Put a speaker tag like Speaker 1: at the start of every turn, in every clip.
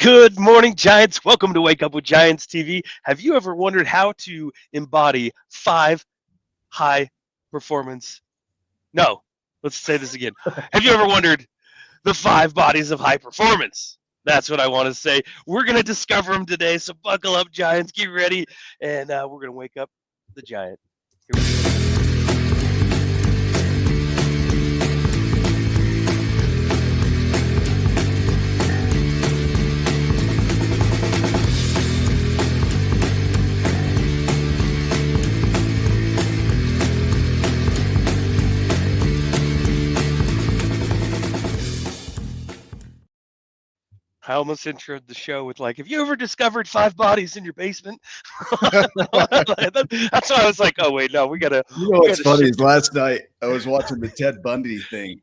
Speaker 1: Good morning, Giants. Welcome to Wake Up with Giants TV. Have you ever wondered how to embody 5 high performance? No, let's say this again. Have you ever wondered the 5 bodies of high performance? That's what I want to say. We're going to discover them today, so buckle up, Giants. Get ready, and we're going to wake up the Giant. Here we go. I almost introed the show with have you ever discovered 5 bodies in your basement? That's why I was like, oh wait, no, we gotta.
Speaker 2: You know what's funny is last night I was watching the Ted Bundy thing.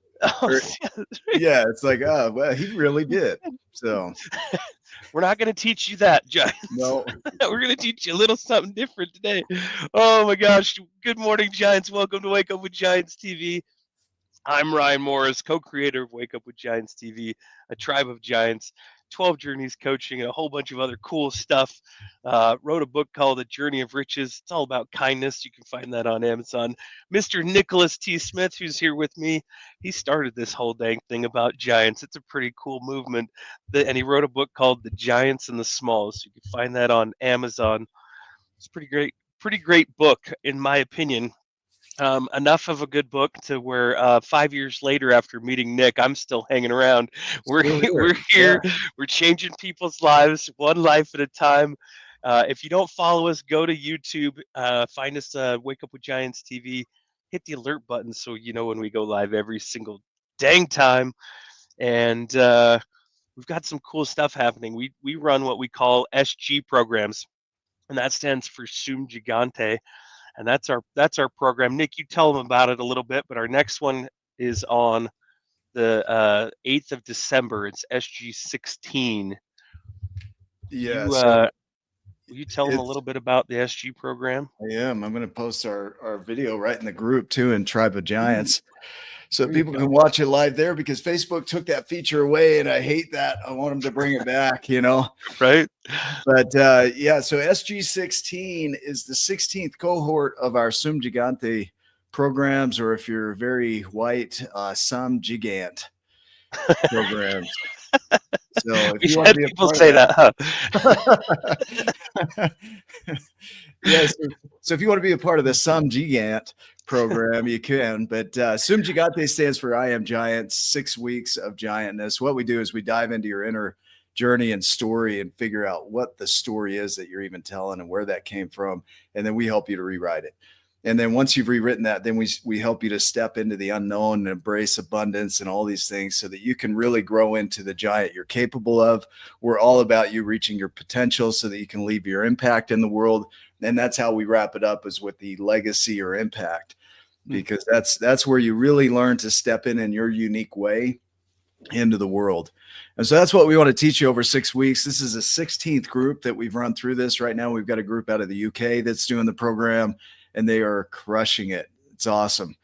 Speaker 2: Yeah, it's like, oh well, he really did. So
Speaker 1: we're not gonna teach you that, Giants.
Speaker 2: No,
Speaker 1: we're gonna teach you a little something different today. Oh my gosh! Good morning, Giants. Welcome to Wake Up with Giants TV. I'm Ryan Morris, co-creator of Wake Up with Giants TV, a tribe of giants, 12 journeys coaching, and a whole bunch of other cool stuff. Wrote a book called A Journey of Riches. It's all about kindness. You can find that on Amazon. Mr. Nicholas T. Smith, who's here with me, he started this whole dang thing about giants. It's a pretty cool movement. And he wrote a book called The Giants and the Smalls. You can find that on Amazon. It's a pretty great book, in my opinion. Enough of a good book to where 5 years later, after meeting Nick, I'm still hanging around. We're here. Yeah. We're changing people's lives one life at a time. If you don't follow us, go to YouTube. Find us Wake Up with Giants TV. Hit the alert button so you know when we go live every single dang time. And we've got some cool stuff happening. We run what we call SG programs, and that stands for Sum Gigante. And that's our program. Nick, you tell them about it a little bit, but our next one is on the 8th of December. It's SG16.
Speaker 2: Yeah.
Speaker 1: Will you tell them a little bit about the SG program?
Speaker 2: I am. I'm going to post our video right in the group too in Tribe of Giants. So people can watch it live there because Facebook took that feature away and I hate that. I want them to bring it back,
Speaker 1: Right.
Speaker 2: But yeah, so SG16 is the 16th cohort of our Sum Gigante programs, or if you're very white, Sum Gigant programs. So if you want to be
Speaker 1: people say that,
Speaker 2: huh? Yes. So if you want to be a part of the Sum Gigant program, you can. But Sum Gigante stands for I Am Giant, 6 weeks of giantness. What we do is we dive into your inner journey and story and figure out what the story is that you're even telling and where that came from. And then we help you to rewrite it. And then once you've rewritten that, then we help you to step into the unknown and embrace abundance and all these things so that you can really grow into the giant you're capable of. We're all about you reaching your potential so that you can leave your impact in the world. And that's how we wrap it up, is with the legacy or impact, because that's where you really learn to step in your unique way into the world. And so that's what we want to teach you over 6 weeks. This is a 16th group that we've run through this. Right now, we've got a group out of the UK that's doing the program, and they are crushing it. It's awesome.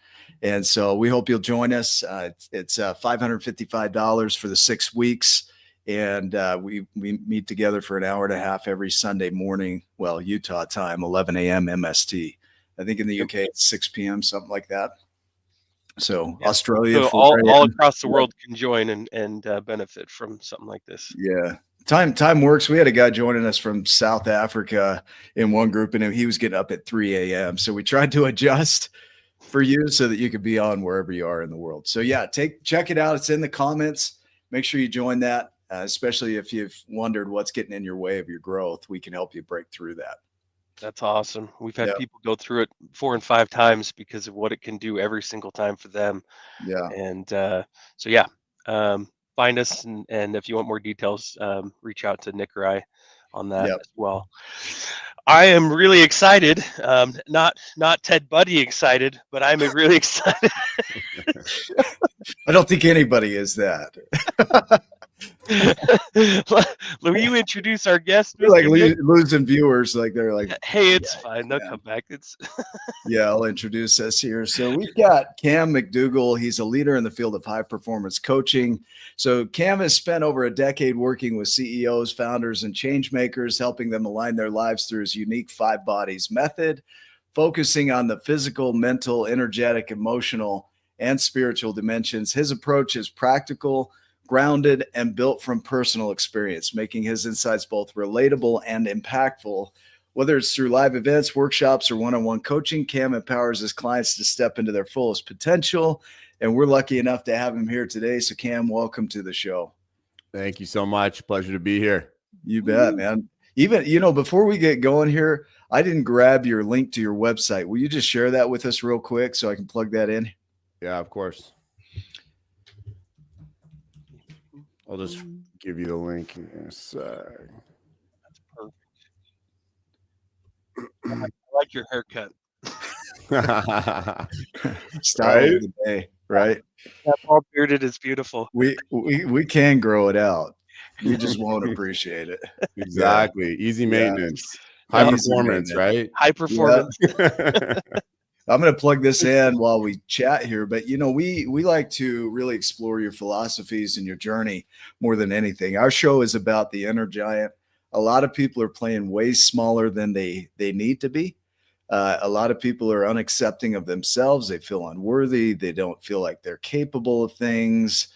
Speaker 2: And so we hope you'll join us. It's $555 for the 6 weeks. And we meet together for an hour and a half every Sunday morning. Well, Utah time, 11 a.m. MST. I think in the UK it's 6 p.m., something like that. So yeah. Australia,
Speaker 1: so all across the world can join and benefit from something like this.
Speaker 2: Yeah. Time works. We had a guy joining us from South Africa in one group, and he was getting up at 3 a.m. So we tried to adjust for you so that you could be on wherever you are in the world. So yeah, check it out. It's in the comments. Make sure you join that, especially if you've wondered what's getting in your way of your growth. We can help you break through that.
Speaker 1: That's awesome. We've had people go through it 4 and 5 times because of what it can do every single time for them.
Speaker 2: Yeah.
Speaker 1: And so yeah, find us, and if you want more details, reach out to Nick or I on that as well. I am really excited. Not Ted Bundy excited, but I'm really excited.
Speaker 2: I don't think anybody is that.
Speaker 1: Will you introduce our guest,
Speaker 2: We're like
Speaker 1: Mr. Nick?
Speaker 2: losing viewers. Like they're like,
Speaker 1: Hey, it's fine. They'll come back. It's
Speaker 2: yeah, I'll introduce us here. So we've got Cam MacDougall. He's a leader in the field of high performance coaching. So Cam has spent over a decade working with CEOs, founders, and change makers, helping them align their lives through his unique 5 bodies method, focusing on the physical, mental, energetic, emotional, and spiritual dimensions. His approach is practical, grounded, and built from personal experience, making his insights both relatable and impactful. Whether it's through live events, workshops, or one-on-one coaching, Cam empowers his clients to step into their fullest potential. And we're lucky enough to have him here today. So Cam, welcome to the show.
Speaker 3: Thank you so much. Pleasure to be here.
Speaker 2: You bet, man. Even, before we get going here, I didn't grab your link to your website. Will you just share that with us real quick so I can plug that in?
Speaker 3: Yeah, of course. I'll just give you the link in a sec.
Speaker 1: That's perfect. I like your haircut.
Speaker 2: Style of the day, right?
Speaker 1: That bald bearded is beautiful.
Speaker 2: We can grow it out. We just won't appreciate it.
Speaker 3: Exactly. Yeah. Easy maintenance. High performance, right?
Speaker 1: High performance.
Speaker 2: Yeah. I'm going to plug this in while we chat here, but we like to really explore your philosophies and your journey more than anything. Our show is about the inner giant. A lot of people are playing way smaller than they need to be. A lot of people are unaccepting of themselves. They feel unworthy. They don't feel like they're capable of things.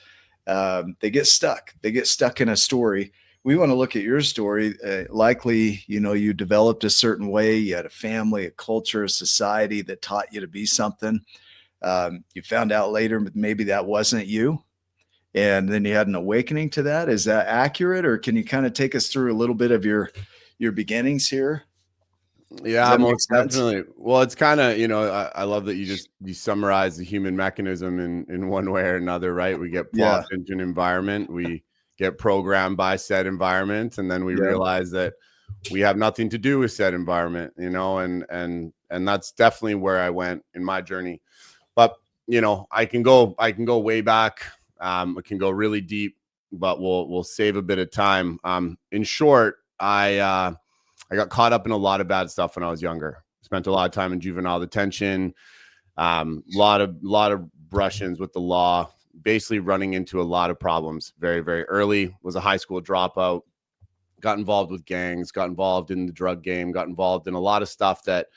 Speaker 2: They get stuck. They get stuck in a story. We want to look at your story. Likely, you developed a certain way. You had a family, a culture, a society that taught you to be something. You found out later maybe that wasn't you. And then you had an awakening to that. Is that accurate? Or can you kind of take us through a little bit of your beginnings here?
Speaker 3: Yeah, most definitely. Well, it's kind of, I love that you summarize the human mechanism in one way or another, right? We get plopped into an environment, we get programmed by said environment, and then we realize that we have nothing to do with said environment, and that's definitely where I went in my journey. But I can go way back. It can go really deep, but we'll save a bit of time. In short, I got caught up in a lot of bad stuff when I was younger. Spent a lot of time in juvenile detention, lot of brush-ins with the law, basically running into a lot of problems very, very early. Was a high school dropout, got involved with gangs, got involved in the drug game, got involved in a lot of stuff that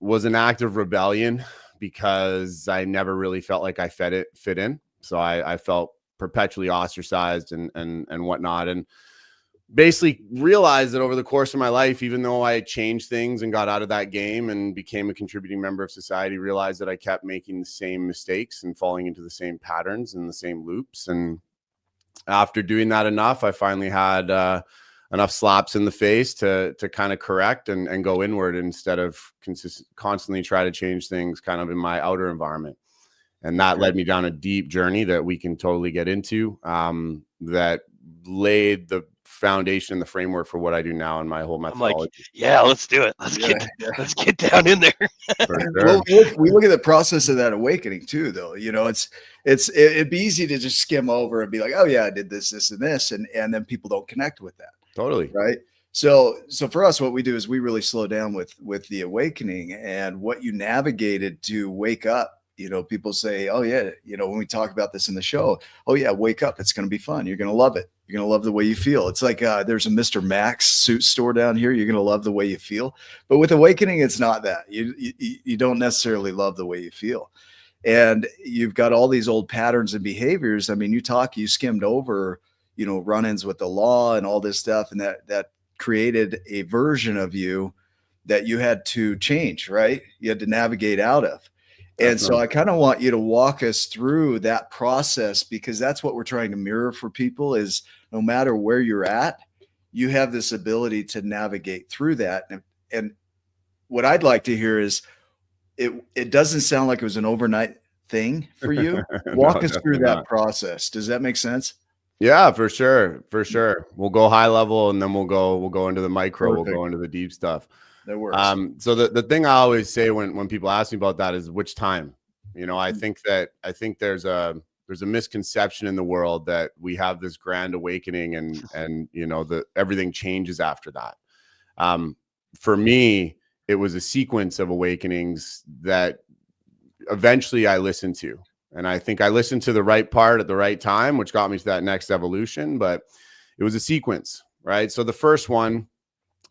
Speaker 3: was an act of rebellion because I never really felt like I fit in. So I felt perpetually ostracized and whatnot. And basically realized that over the course of my life, even though I changed things and got out of that game and became a contributing member of society, realized that I kept making the same mistakes and falling into the same patterns and the same loops. And after doing that enough, I finally had enough slaps in the face to kind of correct and go inward instead of constantly try to change things kind of in my outer environment. And that led me down a deep journey that we can totally get into, that laid the foundation, the framework for what I do now and my whole methodology.
Speaker 1: I'm like, yeah, let's do it. Let's get down in there.
Speaker 3: Sure.
Speaker 2: Well, we look at the process of that awakening too, though. It'd be easy to just skim over and be like, oh yeah, I did this, and this, and then people don't connect with that.
Speaker 3: Totally.
Speaker 2: Right. So for us, what we do is we really slow down with the awakening and what you navigated to wake up. People say, oh yeah, when we talk about this in the show, oh yeah, wake up. It's going to be fun. You're going to love it. You're going to love the way you feel. It's like there's a Mr. Max suit store down here. You're going to love the way you feel. But with awakening, it's not that. You don't necessarily love the way you feel. And you've got all these old patterns and behaviors. I mean, you skimmed over, run-ins with the law and all this stuff. And that created a version of you that you had to change, right? You had to navigate out of. And so I kind of want you to walk us through that process, because that's what we're trying to mirror for people is no matter where you're at, you have this ability to navigate through that. And what I'd like to hear is it doesn't sound like it was an overnight thing for you. Walk us through that process. Does that make sense?
Speaker 3: Yeah, for sure. For sure. We'll go high level and then we'll go into the micro.
Speaker 2: Perfect.
Speaker 3: We'll go into the deep stuff.
Speaker 2: That works.
Speaker 3: So the thing I always say when people ask me about that is which time. I think there's a there's a misconception in the world that we have this grand awakening and you know, everything changes after that. For me, it was a sequence of awakenings that eventually I listened to. And I think I listened to the right part at the right time, which got me to that next evolution. But it was a sequence, right? So the first one,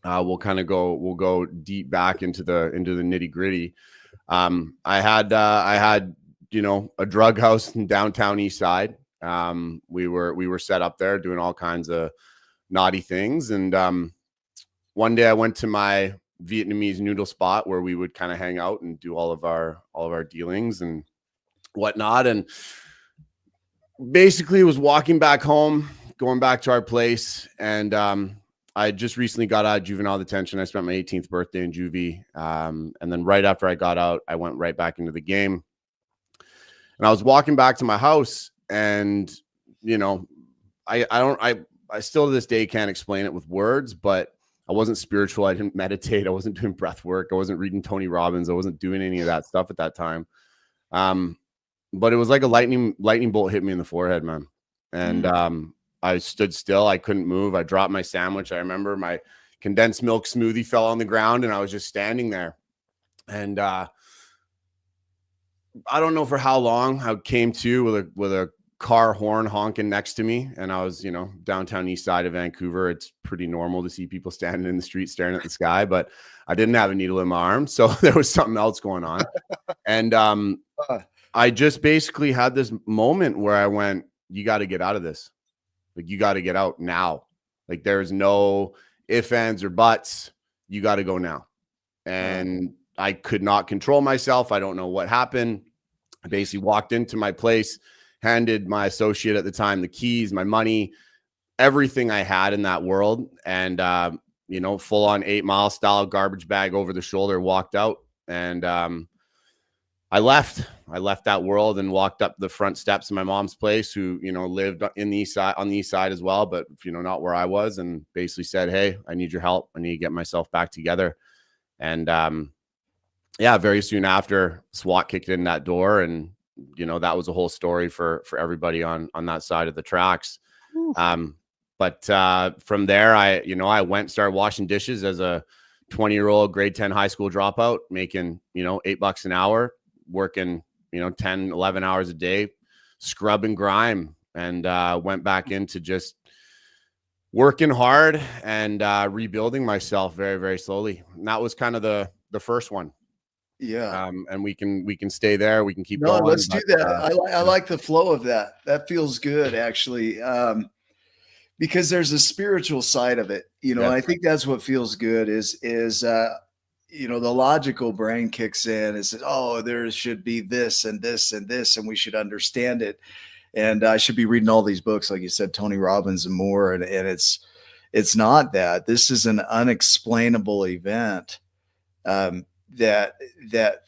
Speaker 3: we'll go deep back into the nitty gritty. I had, you know, a drug house in downtown East Side. We were set up there doing all kinds of naughty things. And one day I went to my Vietnamese noodle spot where we would kind of hang out and do all of our dealings and whatnot. And basically was walking back home, going back to our place. And I just recently got out of juvenile detention. I spent my 18th birthday in juvie. And then right after I got out, I went right back into the game. And I was walking back to my house, and, you know, I still to this day can't explain it with words, but I wasn't spiritual. I didn't meditate. I wasn't doing breath work. I wasn't reading Tony Robbins. I wasn't doing any of that stuff at that time. But it was like a lightning bolt hit me in the forehead, man. And I stood still. I couldn't move. I dropped my sandwich. I remember my condensed milk smoothie fell on the ground, and I was just standing there. And I don't know for how long I came to with a car horn honking next to me. And I was, you know, downtown East Side of Vancouver. It's pretty normal to see people standing in the street staring at the sky, but I didn't have a needle in my arm. So there was something else going on. And I just basically had this moment where I went, you got to get out of this. Like, you got to get out now. Like, there's no ifs, ands, or buts. You got to go now. And I could not control myself. I don't know what happened. I basically walked into my place, handed my associate at the time the keys, my money, everything I had in that world. And, you know, full on 8 Mile style garbage bag over the shoulder, walked out. And I left that world and walked up the front steps of my mom's place, who, you know, lived in the on the east side as well, but, you know, not where I was, and basically said, hey, I need your help. I need to get myself back together. And yeah, very soon after, SWAT kicked in that door, and, you know, that was a whole story for everybody on that side of the tracks. But from there, I started washing dishes as a 20-year-old grade 10 high school dropout, making, you know, $8 an hour, working, you know, 10, 11 hours a day, scrub and grime, and went back into just working hard and rebuilding myself very, very slowly. And that was kind of the first one.
Speaker 2: Yeah.
Speaker 3: And we can stay there. We can keep
Speaker 2: going.
Speaker 3: going.
Speaker 2: Let's do that. I like the flow of that. That feels good, actually. Because there's a spiritual side of it, you know.
Speaker 3: Yes.
Speaker 2: I think that's what feels good is you know, the logical brain kicks in and says, oh, there should be this and this and this, and we should understand it. And I should be reading all these books, like you said, Tony Robbins and more. And it's not that. This is an unexplainable event that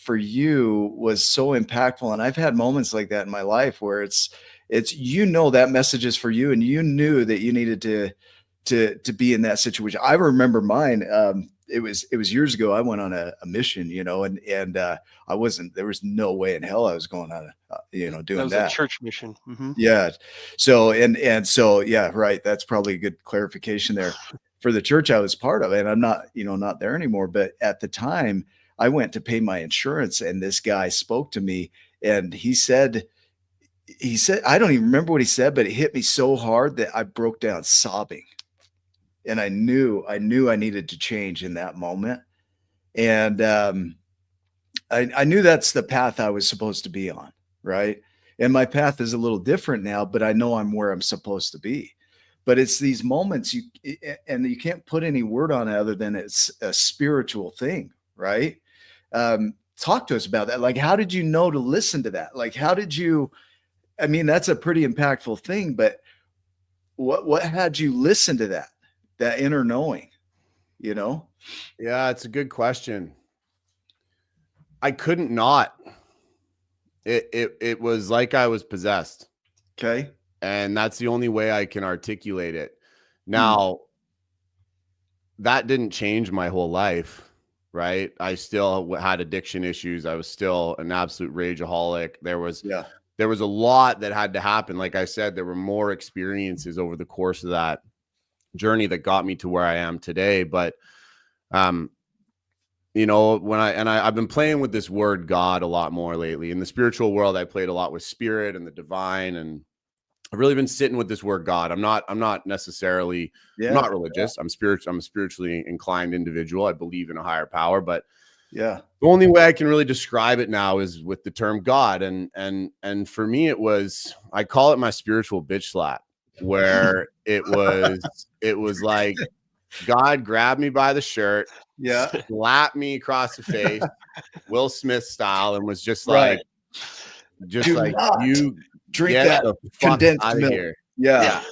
Speaker 2: for you was so impactful. And I've had moments like that in my life where it's, you know, that message is for you, and you knew that you needed to be in that situation. I remember mine. It was years ago. I went on a mission, you know, and I wasn't, there was no way in hell I was going on doing that.
Speaker 1: Was a church mission. Mm-hmm.
Speaker 2: Yeah. So, and so, yeah, right. That's probably a good clarification there for the church I was part of. And I'm not, you know, not there anymore. But at the time I went to pay my insurance, and this guy spoke to me, and he said, I don't even remember what he said, but it hit me so hard that I broke down sobbing. And I knew I needed to change in that moment. And I knew that's the path I was supposed to be on. Right. And my path is a little different now, but I know I'm where I'm supposed to be. But it's these moments you can't put any word on it other than it's a spiritual thing. Right. Talk to us about that. Like, how did you know to listen to that? Like, how did you, I mean, that's a pretty impactful thing, but what had you listen to that inner knowing, you know?
Speaker 3: Yeah, it's a good question. I couldn't not. It was like I was possessed.
Speaker 2: Okay.
Speaker 3: And that's the only way I can articulate it. Now, that didn't change my whole life, right? I still had addiction issues. I was still an absolute rageaholic. There there was a lot that had to happen. Like I said, there were more experiences over the course of that journey that got me to where I am today. But, you know, I've been playing with this word God a lot more lately. In the spiritual world, I played a lot with spirit and the divine, and I've really been sitting with this word God. I'm not necessarily, I'm not religious. I'm spiritual. I'm a spiritually inclined individual. I believe in a higher power, but the only way I can really describe it now is with the term God. And for me, I call it my spiritual bitch slap, where it was like God grabbed me by the shirt, slapped me across the face, Will Smith style, and was just like, you
Speaker 2: drink
Speaker 3: get
Speaker 2: that
Speaker 3: the fuck
Speaker 2: condensed
Speaker 3: out of
Speaker 2: milk.
Speaker 3: here.
Speaker 2: Yeah.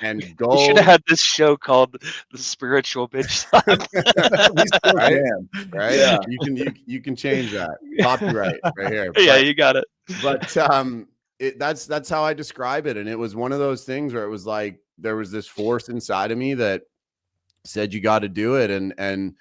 Speaker 3: And go.
Speaker 1: You should have had this show called The Spiritual Bitch Slap.
Speaker 2: We still can.
Speaker 3: Right?
Speaker 2: Yeah.
Speaker 3: You can change that. Copyright right here.
Speaker 1: Yeah, you got it.
Speaker 3: But that's how I describe it. And it was one of those things where it was like there was this force inside of me that said you got to do it. And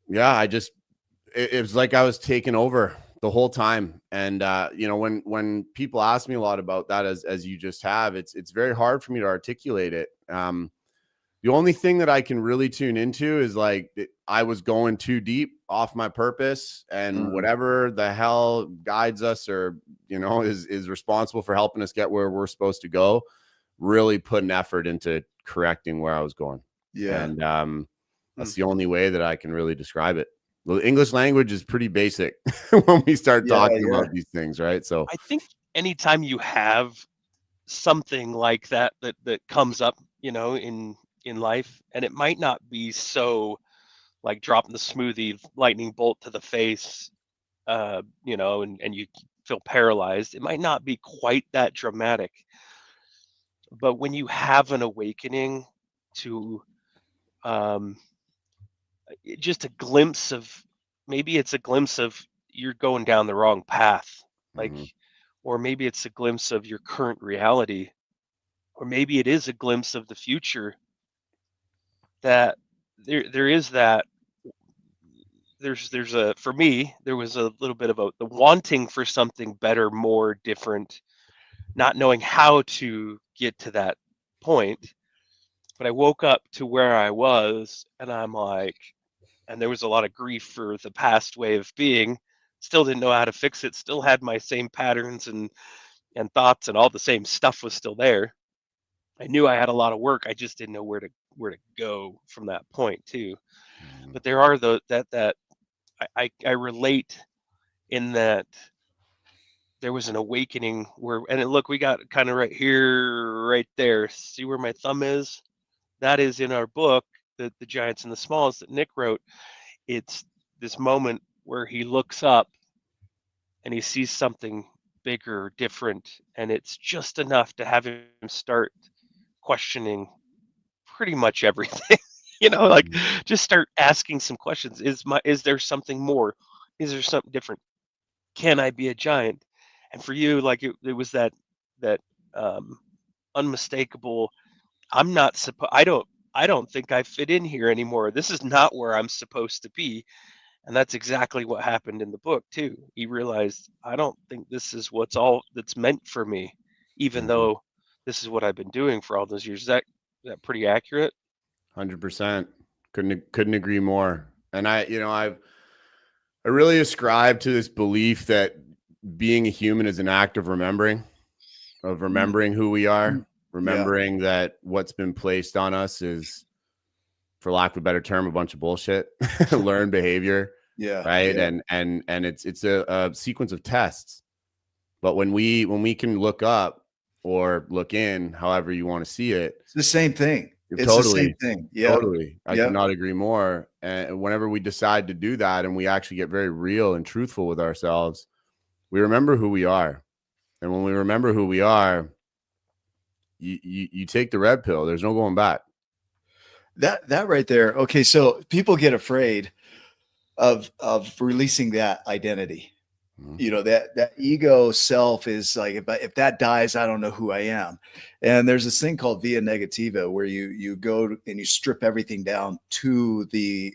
Speaker 3: yeah, it was like I was taken over the whole time. And you know, when people ask me a lot about that, as you just have, it's very hard for me to articulate it. The only thing that I can really tune into is like I was going too deep off my purpose, and whatever the hell guides us, or you know, is responsible for helping us get where we're supposed to go, really put an effort into correcting where I was going. And that's the only way that I can really describe it. The English language is pretty basic when we start talking about these things, right? So
Speaker 1: I think anytime you have something like that comes up, you know, in life, and it might not be so like dropping the smoothie lightning bolt to the face, you know, and you feel paralyzed. It might not be quite that dramatic, but when you have an awakening to just a glimpse of, maybe it's a glimpse of you're going down the wrong path, like, or maybe it's a glimpse of your current reality, or maybe it is a glimpse of the future, that there's a, for me, there was a little bit of the wanting for something better, more different, not knowing how to get to that point. But I woke up to where I was, and I'm like, and there was a lot of grief for the past way of being. Still didn't know how to fix it. Still had my same patterns and thoughts, and all the same stuff was still there. I knew I had a lot of work. I just didn't know where to go from that point too. But there are that I relate in that there was an awakening where, and look, we got kind of right here, right there. See where my thumb is? That is in our book, the Giants and the Smalls that Nick wrote. It's this moment where he looks up and he sees something bigger, different, and it's just enough to have him start questioning pretty much everything. You know, like just start asking some questions. Is there something more? Is there something different? Can I be a giant? And for you, like it was that unmistakable, I don't think I fit in here anymore. This is not where I'm supposed to be. And that's exactly what happened in the book too. He realized, I don't think this is that's meant for me, even though this is what I've been doing for all those years. Is that pretty accurate?
Speaker 3: 100%. Couldn't agree more. And I really ascribe to this belief that being a human is an act of remembering who we are, remembering that what's been placed on us is, for lack of a better term, a bunch of bullshit, learned behavior. Right.
Speaker 2: Yeah.
Speaker 3: And it's a sequence of tests. But when we can look up or look in, however you want to see it,
Speaker 2: it's the same thing. It's
Speaker 3: totally
Speaker 2: the same thing. Yeah.
Speaker 3: Totally. I could not agree more. And whenever we decide to do that and we actually get very real and truthful with ourselves, we remember who we are. And when we remember who we are, you take the red pill. There's no going back.
Speaker 2: That right there. Okay. So people get afraid of releasing that identity. You know, that ego self is like, if that dies, I don't know who I am. And there's this thing called via negativa, where you go and you strip everything down to the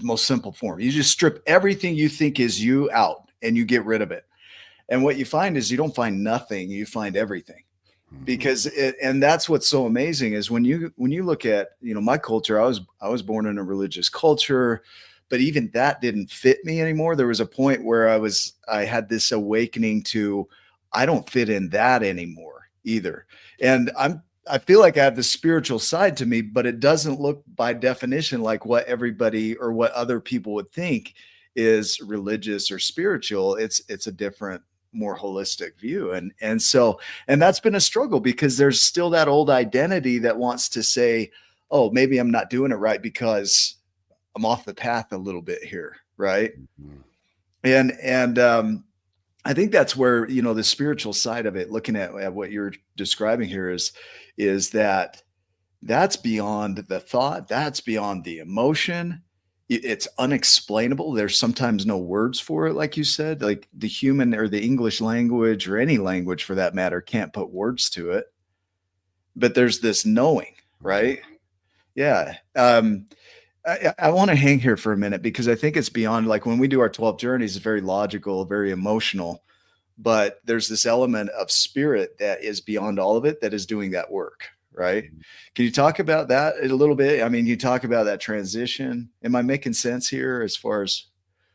Speaker 2: most simple form. You just strip everything you think is you out and you get rid of it. And what you find is you don't find nothing, you find everything. Because and that's what's so amazing is when you look at, my culture, I was born in a religious culture, but even that didn't fit me anymore. There was a point where I had this awakening to, I don't fit in that anymore either. And I feel like I have the spiritual side to me, but it doesn't look by definition like what everybody or what other people would think is religious or spiritual. It's a different, more holistic view. And that's been a struggle because there's still that old identity that wants to say, oh, maybe I'm not doing it right because I'm off the path a little bit here. Right. And I think that's where, the spiritual side of it, looking at what you're describing here is that's beyond the thought, that's beyond the emotion. It's unexplainable. There's sometimes no words for it. Like you said, like the human or the English language or any language for that matter can't put words to it, but there's this knowing, right? Yeah. I want to hang here for a minute because I think it's beyond, like when we do our 12 journeys, it's very logical, very emotional, but there's this element of spirit that is beyond all of it that is doing that work. Right. Can you talk about that a little bit? I mean, you talk about that transition. Am I making sense here as far as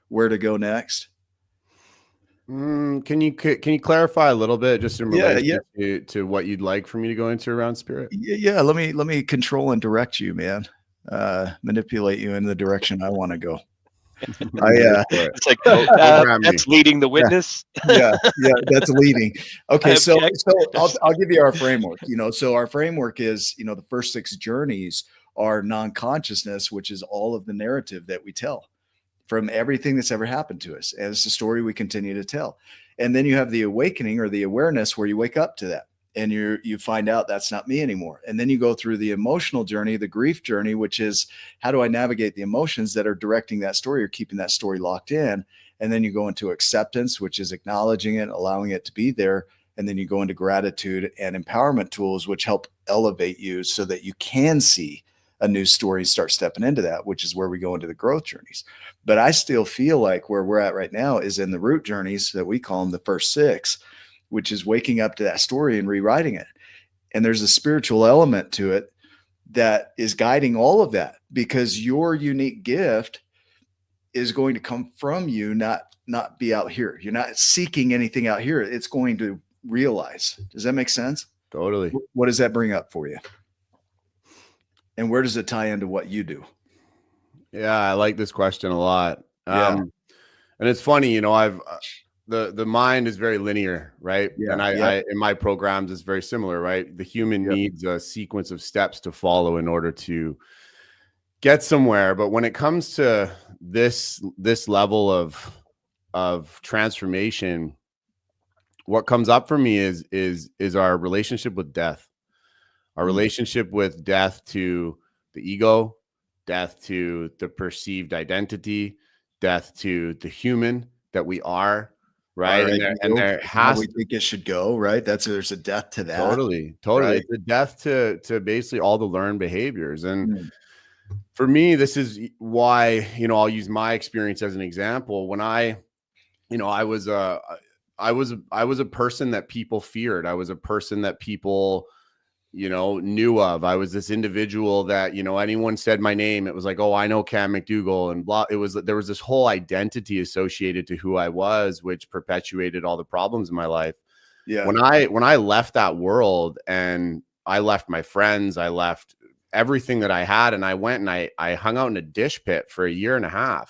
Speaker 2: where to go next?
Speaker 3: Can you clarify a little bit just in relation to what you'd like for me to go into around spirit?
Speaker 2: Yeah. Let me control and direct you, man. Manipulate you in the direction I want to go.
Speaker 1: It's like that's leading the witness.
Speaker 2: Yeah, that's leading. Okay, so I'll give you our framework. So our framework is, the first 6 journeys are non-consciousness, which is all of the narrative that we tell from everything that's ever happened to us, and it's the story we continue to tell. And then you have the awakening or the awareness where you wake up to that. And you find out that's not me anymore. And then you go through the emotional journey, the grief journey, which is how do I navigate the emotions that are directing that story or keeping that story locked in? And then you go into acceptance, which is acknowledging it, allowing it to be there. And then you go into gratitude and empowerment tools, which help elevate you so that you can see a new story and start stepping into that, which is where we go into the growth journeys. But I still feel like where we're at right now is in the root journeys that we call them the first 6, which is waking up to that story and rewriting it. And there's a spiritual element to it that is guiding all of that because your unique gift is going to come from you, not be out here. You're not seeking anything out here. It's going to realize. Does that make sense?
Speaker 3: Totally.
Speaker 2: What does that bring up for you? And where does it tie into what you do?
Speaker 3: Yeah, I like this question a lot. And it's funny, I've the mind is very linear, right?
Speaker 2: Yeah,
Speaker 3: and I in my programs it's very similar, right? The human needs a sequence of steps to follow in order to get somewhere. But when it comes to this level of transformation, what comes up for me is our relationship with death, our relationship with death to the ego, death to the perceived identity, death to the human that we are. Right. And there has
Speaker 2: we think it should go, right? There's a death to that.
Speaker 3: Totally.
Speaker 2: Right?
Speaker 3: It's a death to basically all the learned behaviors. And for me, this is why, I'll use my experience as an example. When I was a person that people feared. I was a person that people, knew of. I was this individual that, anyone said my name, it was like, oh, I know Cam MacDougall and blah. There was this whole identity associated to who I was, which perpetuated all the problems in my life.
Speaker 2: Yeah.
Speaker 3: When I left that world and I left my friends, I left everything that I had, and I went and I hung out in a dish pit for 1.5 years,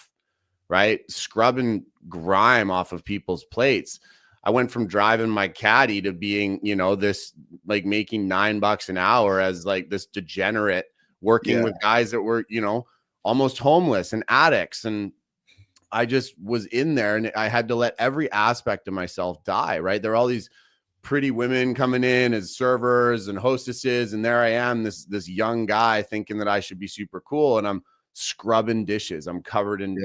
Speaker 3: right? Scrubbing grime off of people's plates. I went from driving my caddy to being, this like making $9 an hour as like this degenerate working with guys that were, almost homeless and addicts. And I just was in there and I had to let every aspect of myself die, right? There are all these pretty women coming in as servers and hostesses. And there I am, this young guy thinking that I should be super cool. And I'm scrubbing dishes. I'm covered in,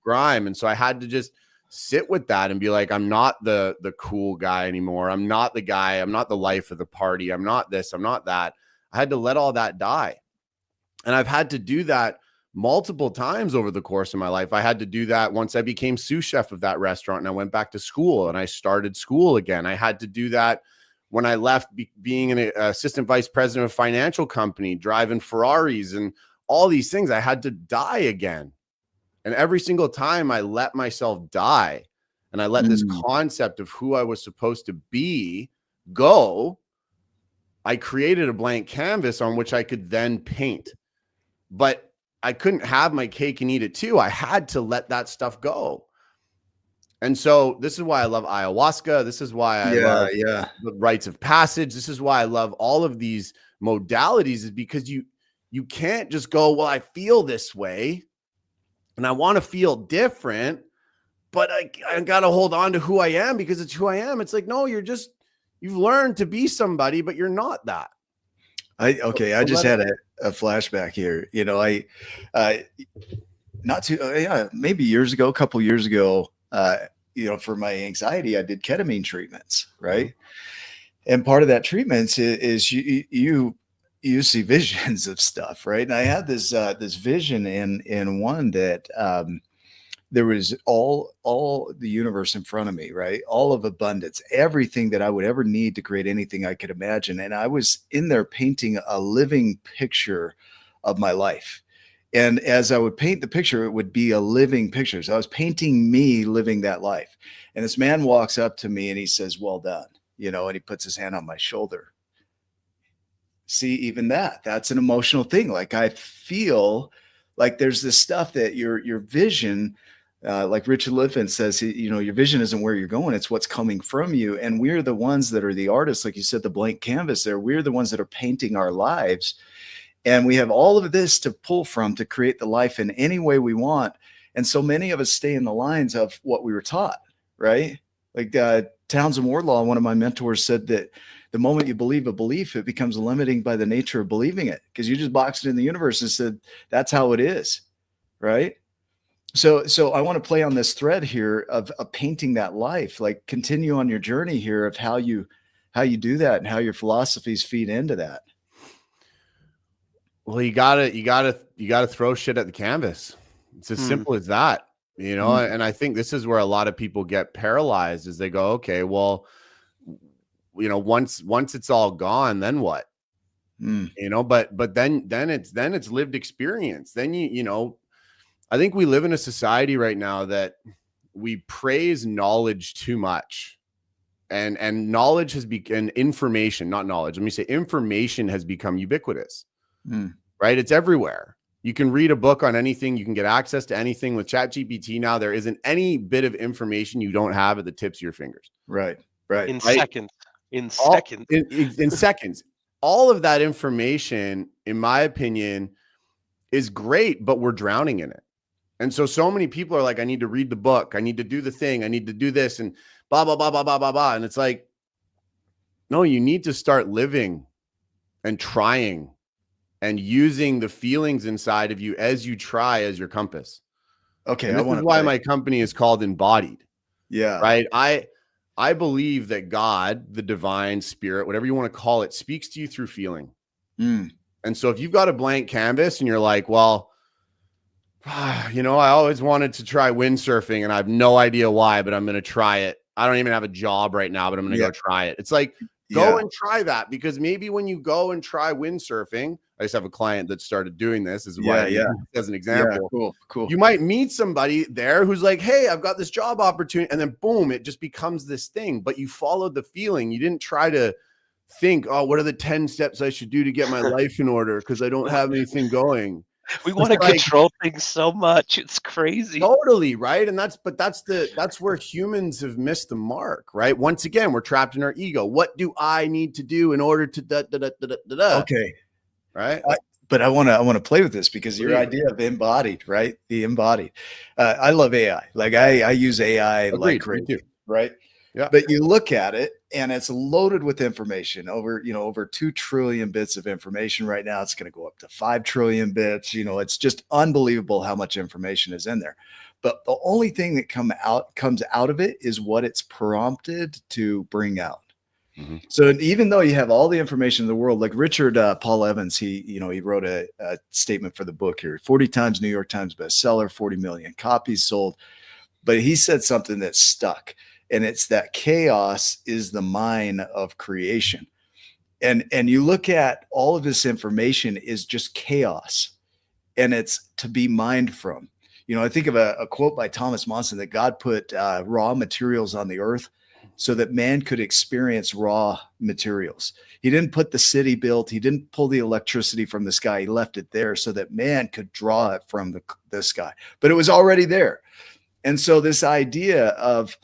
Speaker 3: grime. And so I had to just sit with that and be like, I'm not the cool guy anymore. I'm not the guy. I'm not the life of the party. I'm not this. I'm not that. I had to let all that die. And I've had to do that multiple times over the course of my life. I had to do that once I became sous chef of that restaurant and I went back to school and I started school again. I had to do that when I left being an assistant vice president of a financial company, driving Ferraris and all these things. I had to die again. And every single time I let myself die and I let this concept of who I was supposed to be go, I created a blank canvas on which I could then paint. But I couldn't have my cake and eat it too. I had to let that stuff go. And so this is why I love ayahuasca. This is why I love the rites of passage. This is why I love all of these modalities, is because you can't just go, well, I feel this way and I want to feel different, but I got to hold on to who I am because it's who I am. It's like, no, you've learned to be somebody, but you're not that.
Speaker 2: I just had a flashback here. You know, maybe a couple years ago, you know, for my anxiety, I did ketamine treatments, right? And part of that treatment is you see visions of stuff, right? And I had this vision in one that there was all the universe in front of me, right? All of abundance, everything that I would ever need to create anything I could imagine. And I was in there painting a living picture of my life. And as I would paint the picture, it would be a living picture. So I was painting me living that life. And this man walks up to me and he says, well done, you know, and he puts his hand on my shoulder. See, even that's an emotional thing. Like I feel like there's this stuff that your vision, like Richard Liffin says, you know, your vision isn't where you're going. It's what's coming from you. And we're the ones that are the artists. Like you said, the blank canvas there, we're the ones that are painting our lives. And we have all of this to pull from to create the life in any way we want. And so many of us stay in the lines of what we were taught, right? Like Townsend Wardlaw, one of my mentors, said that the moment you believe a belief, it becomes limiting by the nature of believing it, because you just boxed it in the universe and said, that's how it is, right? So I want to play on this thread here of painting that life, like continue on your journey here of how you do that and how your philosophies feed into that.
Speaker 3: Well, you gotta throw shit at the canvas. It's as simple as that, you know? And I think this is where a lot of people get paralyzed, is they go, okay, well, you know, once it's all gone, then what? You know, but then it's lived experience. Then you know, I think we live in a society right now that we praise knowledge too much. And knowledge has become information, not knowledge. Let me say information has become ubiquitous. Right? It's everywhere. You can read a book on anything. You can get access to anything with ChatGPT now. There isn't any bit of information you don't have at the tips of your fingers.
Speaker 2: Right.
Speaker 1: In seconds. In
Speaker 3: seconds. All of that information, in my opinion, is great, but we're drowning in it. And so many people are like, I need to read the book. I need to do the thing. I need to do this and blah, blah, blah, blah, blah, blah, blah. And it's like, no, you need to start living and trying and using the feelings inside of you as you try as your compass.
Speaker 2: Okay.
Speaker 3: And this is why my company is called Inbodied.
Speaker 2: Yeah.
Speaker 3: Right. I believe that God, the divine spirit, whatever you want to call it, speaks to you through feeling. And so if you've got a blank canvas and you're like, well, you know, I always wanted to try windsurfing and I have no idea why, but I'm going to try it. I don't even have a job right now, but I'm going to go try it. It's like, go and try that, because maybe when you go and try windsurfing, I just have a client that started doing this as an example.
Speaker 2: Yeah, cool.
Speaker 3: You might meet somebody there who's like, hey, I've got this job opportunity. And then boom, it just becomes this thing. But you followed the feeling. You didn't try to think, oh, what are the 10 steps I should do to get my life in order? Because I don't have anything going.
Speaker 1: We want to control things so much. It's crazy.
Speaker 3: Totally, right? And that's where humans have missed the mark, right? Once again, we're trapped in our ego. What do I need to do in order to
Speaker 2: Okay.
Speaker 3: Right.
Speaker 2: But I want to play with this, because your idea of embodied, right? The embodied. I love AI. Like I use AI like crazy, right?
Speaker 3: Yeah.
Speaker 2: But you look at it and it's loaded with information, over 2 trillion bits of information right now. It's going to go up to 5 trillion bits. You know, it's just unbelievable how much information is in there. But the only thing that comes out of it is what it's prompted to bring out. So even though you have all the information in the world, like Richard Paul Evans, he wrote a statement for the book here: 40 times New York Times bestseller, 40 million copies sold. But he said something that stuck, and it's that chaos is the mine of creation. And you look at all of this information is just chaos, and it's to be mined from. I think of a quote by Thomas Monson that God put raw materials on the earth so that man could experience raw materials. He didn't put the city built. He didn't pull the electricity from the sky. He left it there so that man could draw it from the sky, but it was already there. And so this idea of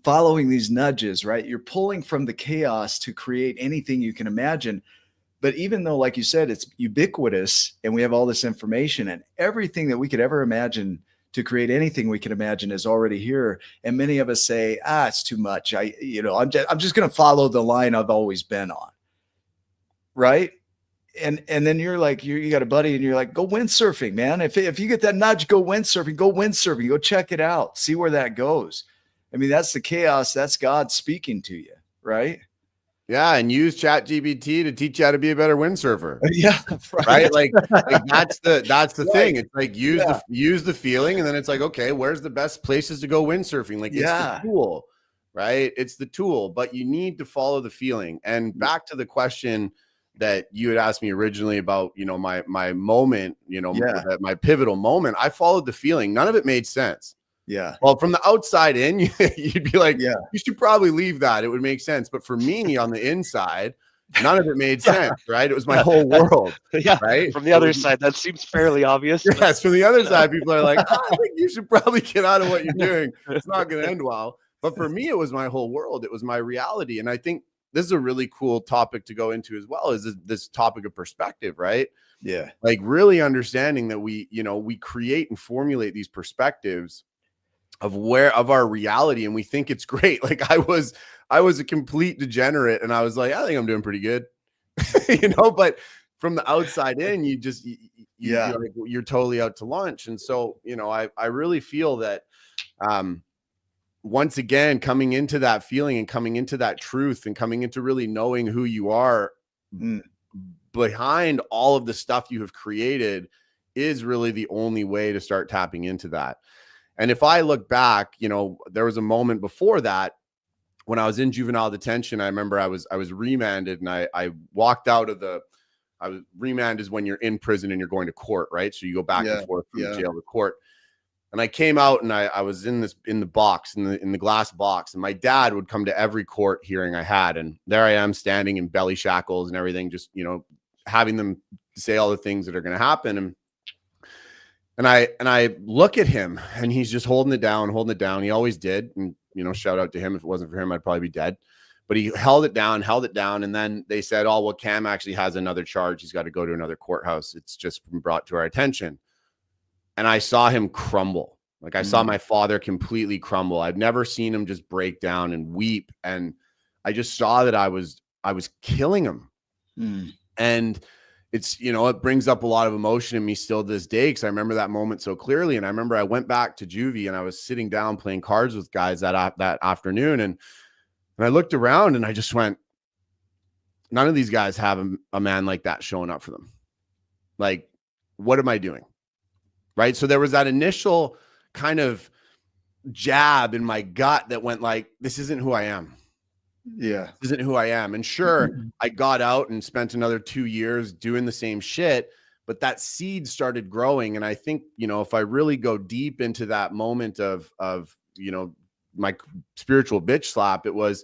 Speaker 2: following these nudges, right? You're pulling from the chaos to create anything you can imagine. But even though, like you said, it's ubiquitous and we have all this information, and everything that we could ever imagine to create anything we can imagine is already here. And many of us say, it's too much. I'm just going to follow the line I've always been on. Right. And then you're like, you got a buddy and you're like, go windsurfing, man. If you get that nudge, go windsurfing, go check it out. See where that goes. I mean, that's the chaos. That's God speaking to you. Right.
Speaker 3: Yeah, and use ChatGPT to teach you how to be a better windsurfer.
Speaker 2: Yeah,
Speaker 3: right. Like that's the thing. It's like use the feeling, and then it's like, okay, where's the best places to go windsurfing? Like, it's the tool, right? It's the tool, but you need to follow the feeling. And back to the question that you had asked me originally about, my moment, my pivotal moment. I followed the feeling. None of it made sense.
Speaker 2: Yeah.
Speaker 3: Well, from the outside in, you'd be like, you should probably leave that. It would make sense. But for me on the inside, none of it made sense, right? It was my whole world. Right.
Speaker 1: From the other side, that seems fairly obvious.
Speaker 3: Yes. From the other side, people are like, I think you should probably get out of what you're doing. It's not going to end well. But for me, it was my whole world. It was my reality. And I think this is a really cool topic to go into as well, is this topic of perspective, right?
Speaker 2: Yeah.
Speaker 3: Like really understanding that we create and formulate these perspectives of our reality, and we think it's great. Like I was a complete degenerate, and I was like, I think I'm doing pretty good, but from the outside in, you're totally out to lunch. And so, I really feel that, once again, coming into that feeling and coming into that truth and coming into really knowing who you are behind all of the stuff you have created is really the only way to start tapping into that. And if I look back, there was a moment before that when I was in juvenile detention. I remember I was remanded, and I walked out of remand is when you're in prison and you're going to court, right? So you go back and forth from jail to court. And I came out, and I was in the box, in the glass box, and my dad would come to every court hearing I had. And there I am standing in belly shackles and everything, just, having them say all the things that are going to happen. And I look at him, and he's just holding it down. He always did. And, shout out to him. If it wasn't for him, I'd probably be dead. But he held it down. And then they said, oh, well, Cam actually has another charge. He's got to go to another courthouse. It's just been brought to our attention. And I saw him crumble. Like I saw my father completely crumble. I've never seen him just break down and weep. And I just saw that I was killing him. And it's, it brings up a lot of emotion in me still to this day, because I remember that moment so clearly. And I remember I went back to juvie, and I was sitting down playing cards with guys that afternoon. And I looked around, and I just went, none of these guys have a man like that showing up for them. Like, what am I doing? Right. So there was that initial kind of jab in my gut that went like, this isn't who I am.
Speaker 2: Yeah.
Speaker 3: This isn't who I am. And sure, I got out and spent another 2 years doing the same shit, but that seed started growing. And I think, if I really go deep into that moment of my spiritual bitch slap, it was,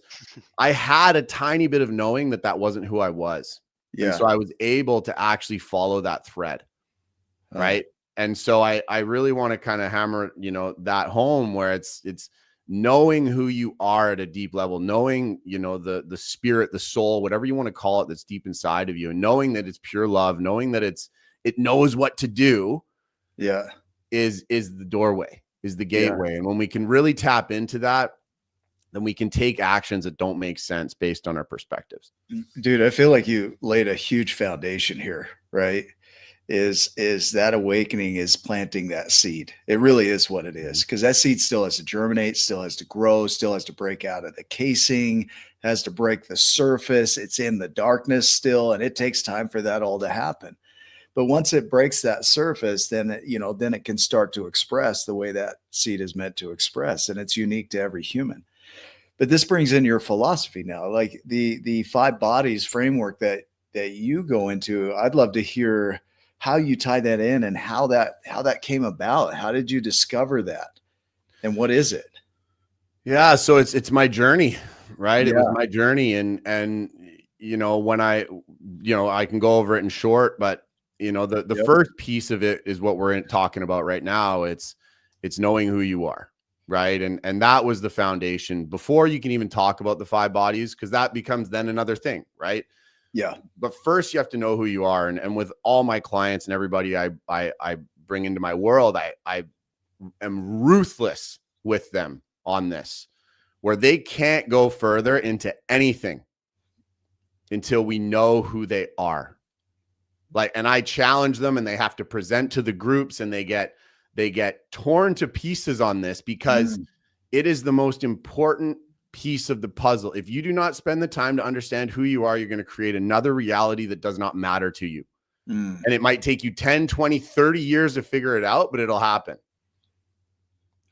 Speaker 3: I had a tiny bit of knowing that wasn't who I was. Yeah. And so I was able to actually follow that thread. Right. And so I really want to kind of hammer, that home, where it's knowing who you are at a deep level, knowing, the spirit, the soul, whatever you want to call it, that's deep inside of you, and knowing that it's pure love, knowing that it knows what to do. Yeah. Is the doorway, is the gateway. Yeah. And when we can really tap into that, then we can take actions that don't make sense based on our perspectives.
Speaker 2: Dude, I feel like you laid a huge foundation here, right? is that awakening is planting that seed. It really is what it is, because that seed still has to germinate, still has to grow, still has to break out of the casing, has to break the surface. It's in the darkness still, and it takes time for that all to happen. But once it breaks that surface, then then it can start to express the way that seed is meant to express, and it's unique to every human. But this brings in your philosophy now, like the 5 bodies framework that you go into. I'd love to hear how you tie that in and how that came about. How did you discover that, and what is it?
Speaker 3: Yeah, so it's my journey, right?
Speaker 2: Yeah.
Speaker 3: It was my journey, and when I can go over it in short, but the
Speaker 2: Yep.
Speaker 3: first piece of it is what we're talking about right now. It's knowing who you are, right? And that was the foundation before you can even talk about the 5 bodies, because that becomes then another thing, right?
Speaker 2: Yeah.
Speaker 3: But first you have to know who you are. And with all my clients and everybody I bring into my world, I am ruthless with them on this, where they can't go further into anything until we know who they are. And I challenge them, and they have to present to the groups, and they get torn to pieces on this, because it is the most important piece of the puzzle. If you do not spend the time to understand who you are, you're going to create another reality that does not matter to you. And it might take you 10, 20, 30 years to figure it out, but it'll happen.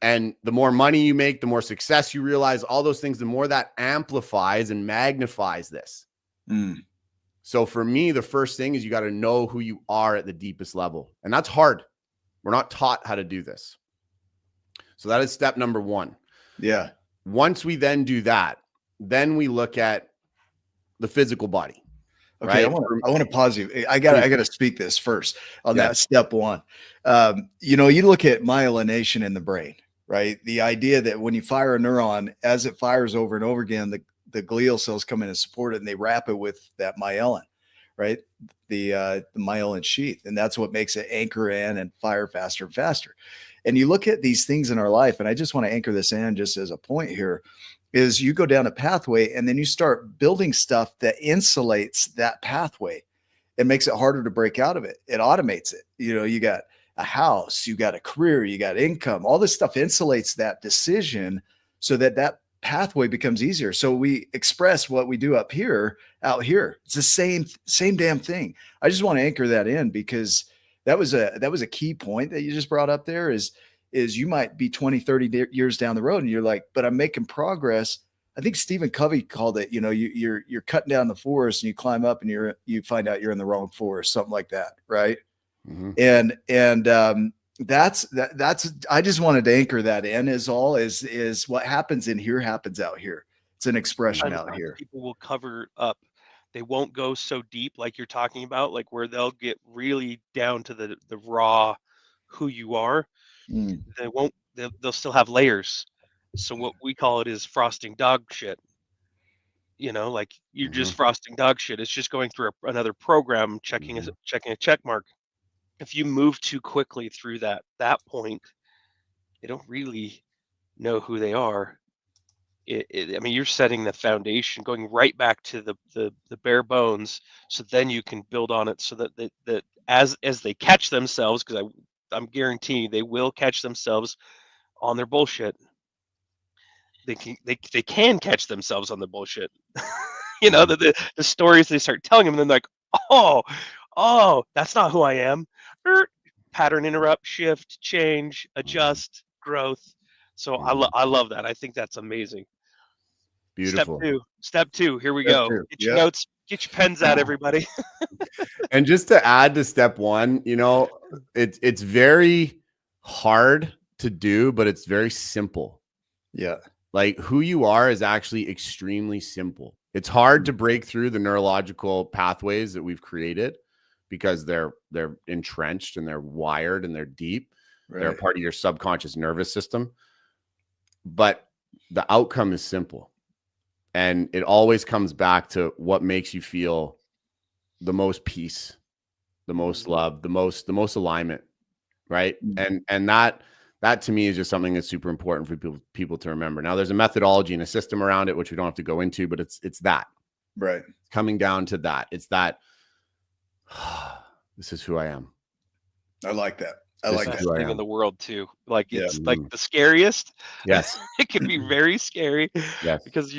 Speaker 3: And the more money you make, the more success you realize, all those things, the more that amplifies and magnifies this. So for me, the first thing is you got to know who you are at the deepest level. And that's hard. We're not taught how to do this. So that is step number 1.
Speaker 2: Yeah.
Speaker 3: Once we then do that, then we look at the physical body.
Speaker 2: Okay,
Speaker 3: right?
Speaker 2: I want to pause you. I gotta speak this first on that step 1. You look at myelination in the brain, right? The idea that when you fire a neuron, as it fires over and over again, the glial cells come in and support it, and they wrap it with that myelin, right? The myelin sheath, and that's what makes it anchor in and fire faster and faster. And you look at these things in our life, and I just want to anchor this in just as a point here, is you go down a pathway and then you start building stuff that insulates that pathway and makes it harder to break out of it. It automates it. You got a house, you got a career, you got income, all this stuff insulates that decision so that pathway becomes easier. So we express what we do up here, out here. It's the same damn thing. I just want to anchor that in, because that was a key point that you just brought up there, is you might be 20, 30 years down the road and you're like, but I'm making progress. I think Stephen Covey called it, you're cutting down the forest and you climb up and you find out you're in the wrong forest, something like that. Right. And that's I just wanted to anchor that in, is what happens in here happens out here. It's an expression out here.
Speaker 1: People will cover up. They won't go so deep like you're talking about, like where they'll get really down to the raw who you are. They'll still have layers. So what we call it is frosting dog shit. Like you're just frosting dog shit. It's just going through another program, checking a check mark. If you move too quickly through that point, they don't really know who they are. You're setting the foundation, going right back to the bare bones, so then you can build on it, so that as they catch themselves, because I'm guaranteeing they will catch themselves on their bullshit. They can catch themselves on the bullshit. The stories they start telling them, and then like, oh, that's not who I am. Pattern interrupt, shift, change, adjust, growth. So I love that. I think that's amazing.
Speaker 3: Beautiful.
Speaker 1: Step two. Here we go. Get your notes. Get your pens out, everybody.
Speaker 3: And just to add to step 1, it's very hard to do, but it's very simple.
Speaker 2: Yeah.
Speaker 3: Like who you are is actually extremely simple. It's hard to break through the neurological pathways that we've created, because they're entrenched and they're wired and they're deep. Right. They're a part of your subconscious nervous system. But the outcome is simple. And it always comes back to what makes you feel the most peace, the most love, the most alignment, right? And that to me is just something that's super important for people to remember. Now, there's a methodology and a system around it, which we don't have to go into, but it's that.
Speaker 2: Right.
Speaker 3: Coming down to that. It's that this is who I am.
Speaker 2: I like that. I
Speaker 1: The
Speaker 2: like
Speaker 1: best
Speaker 2: that.
Speaker 1: thing in the world too. Like
Speaker 2: Yeah.
Speaker 1: it's like the scariest.
Speaker 3: Yes.
Speaker 1: It can be very scary
Speaker 3: Yes.
Speaker 1: because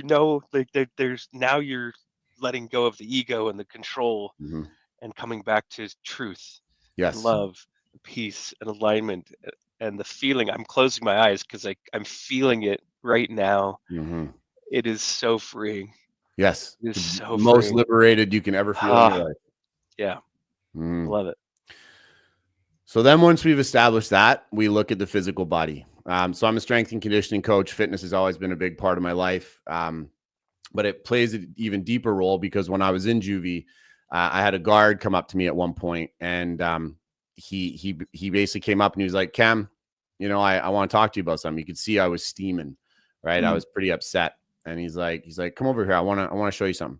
Speaker 1: like there's now you're letting go of the ego and the control and coming back to truth and
Speaker 3: Yes.
Speaker 1: love, peace and alignment and the feeling. I'm closing my eyes because I'm feeling it right now. It is so freeing.
Speaker 3: Yes.
Speaker 1: It is so
Speaker 3: Most
Speaker 1: freeing.
Speaker 3: liberated you can ever feel in your life.
Speaker 1: Yeah. Love it.
Speaker 3: So then once we've established that, we look at the physical body. So I'm a strength and conditioning coach. Fitness has always been a big part of my life. But it plays an even deeper role because when I was in juvie, I had a guard come up to me at one point, and he basically came up and he was like, Cam, I want to talk to you about something. You could see I was steaming, right? I was pretty upset. And he's like, come over here. I want to show you something.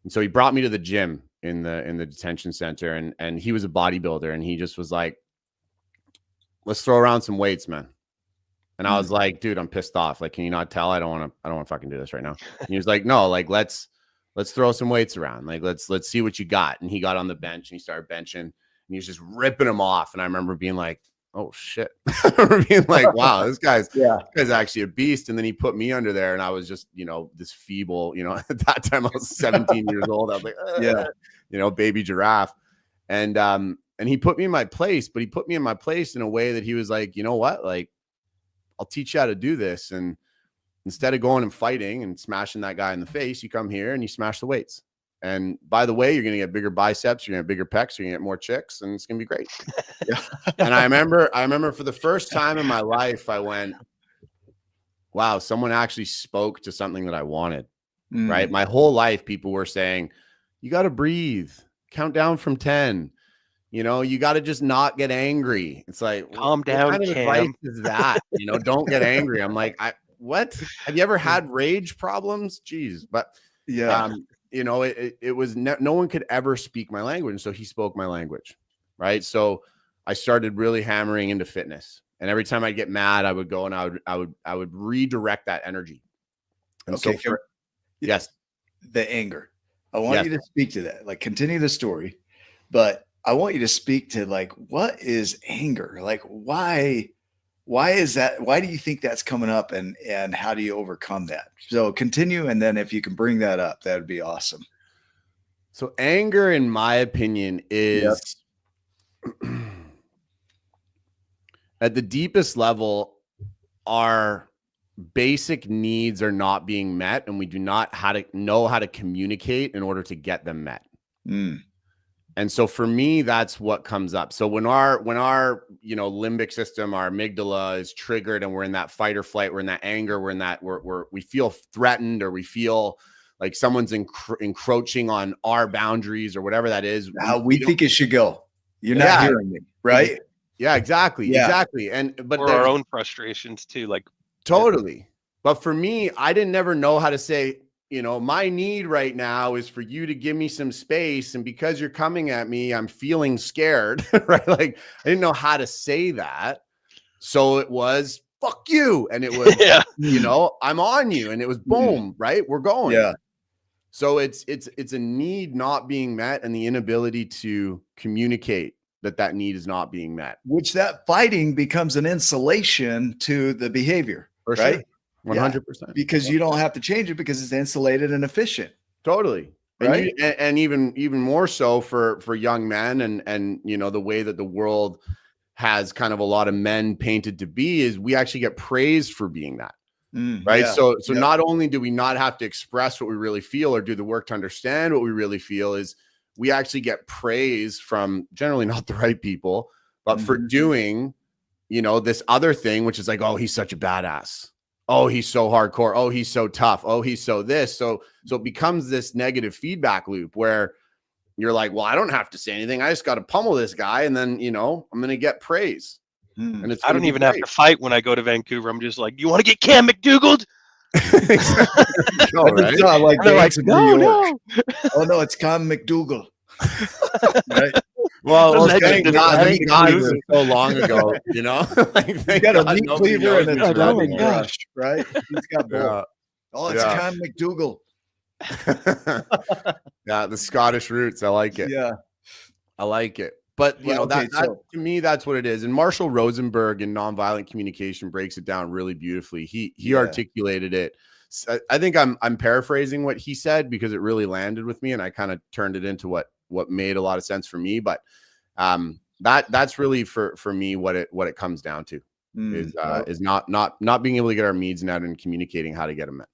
Speaker 3: And so he brought me to the gym in the detention center, and he was a bodybuilder, and he just was like, let's throw around some weights, man. And I was like, dude, I'm pissed off. Like, can you not tell? I don't want to fucking do this right now. And he was like, no, like, let's throw some weights around. Like, let's see what you got. And he got on the bench and he started benching and he was just ripping them off. And I remember being like, oh shit. I remember being like, wow, this guy's actually a beast. And then he put me under there and I was just, this feeble, at that time I was 17 years old. I was like, baby giraffe. And he put me in my place, but he put me in my place in a way that he was like, you know what? Like, I'll teach you how to do this. And instead of going and fighting and smashing that guy in the face, you come here and you smash the weights. And by the way, you're going to get bigger biceps, you're going to get bigger pecs, you're going to get more chicks, and it's going to be great. And I remember for the first time in my life, I went, wow, someone actually spoke to something that I wanted, right? My whole life, people were saying, you got to breathe, count down from 10. You got to just not get angry. It's like,
Speaker 1: calm down,
Speaker 3: what kind of advice is that? Don't get angry. I'm like, what? Have you ever had rage problems? Jeez. But it was no one could ever speak my language. And so he spoke my language. Right. So I started really hammering into fitness. And every time I'd get mad, I would go and I would redirect that energy. And
Speaker 2: okay.
Speaker 3: So yes.
Speaker 2: The anger. I want you to speak to that. Like, continue the story, but I want you to speak to, like, what is anger? Like, why is that? Why do you think that's coming up, and how do you overcome that? So continue. And then if you can bring that up, that would be awesome.
Speaker 3: So anger, in my opinion, is at the deepest level, our basic needs are not being met, and we do not know how to communicate in order to get them met. And so for me, that's what comes up. So when our limbic system, our amygdala is triggered and we're in that fight or flight, we're in that anger, we're in that, we feel threatened, or we feel like someone's encroaching on our boundaries or whatever that is.
Speaker 2: How we think it should go. You're not hearing me, right?
Speaker 3: Yeah, exactly. Exactly. But
Speaker 1: our own frustrations too, like
Speaker 3: totally. But for me, I didn't never know how to say, my need right now is for you to give me some space. And because you're coming at me, I'm feeling scared, right? Like, I didn't know how to say that. So it was, fuck you. And it was, I'm on you. And it was boom, right? We're going.
Speaker 2: Yeah.
Speaker 3: So it's a need not being met, and the inability to communicate that need is not being met.
Speaker 2: Which that fighting becomes an insulation to the behavior, right?
Speaker 3: Sure. 100%.
Speaker 2: Because you don't have to change it because it's insulated and efficient.
Speaker 3: Totally.
Speaker 2: Right.
Speaker 3: And even more so for young men, and the way that the world has kind of a lot of men painted to be is we actually get praised for being that. Right.
Speaker 2: Yeah.
Speaker 3: So not only do we not have to express what we really feel or do the work to understand what we really feel, is we actually get praise from generally not the right people, but for doing, this other thing, which is like, oh, he's such a badass. Oh, he's so hardcore. Oh, he's so tough. Oh, he's so this. So it becomes this negative feedback loop where you're like, well, I don't have to say anything. I just got to pummel this guy. And then, I'm going to get praise. And
Speaker 1: I don't even have to fight when I go to Vancouver. I'm just like, you want to get Cam MacDougalled?
Speaker 2: Right? Like
Speaker 1: no.
Speaker 2: Oh no, it's Cam MacDougall. Right?
Speaker 3: Well, thank God it was so long ago,
Speaker 2: You got a meat cleaver and a drumming brush, right? He's got both. Oh, it's Cam MacDougall.
Speaker 3: Yeah, the Scottish roots. I like it.
Speaker 2: Yeah.
Speaker 3: I like it. But you
Speaker 2: Well,
Speaker 3: know,
Speaker 2: okay,
Speaker 3: that
Speaker 2: so
Speaker 3: to me, that's what it is. And Marshall Rosenberg in Nonviolent Communication breaks it down really beautifully. He
Speaker 2: yeah.
Speaker 3: articulated it. I think I'm paraphrasing what he said because it really landed with me, and I kind of turned it into what made a lot of sense for me. But that's really for me what it comes down to is not being able to get our needs met and communicating how to get them met.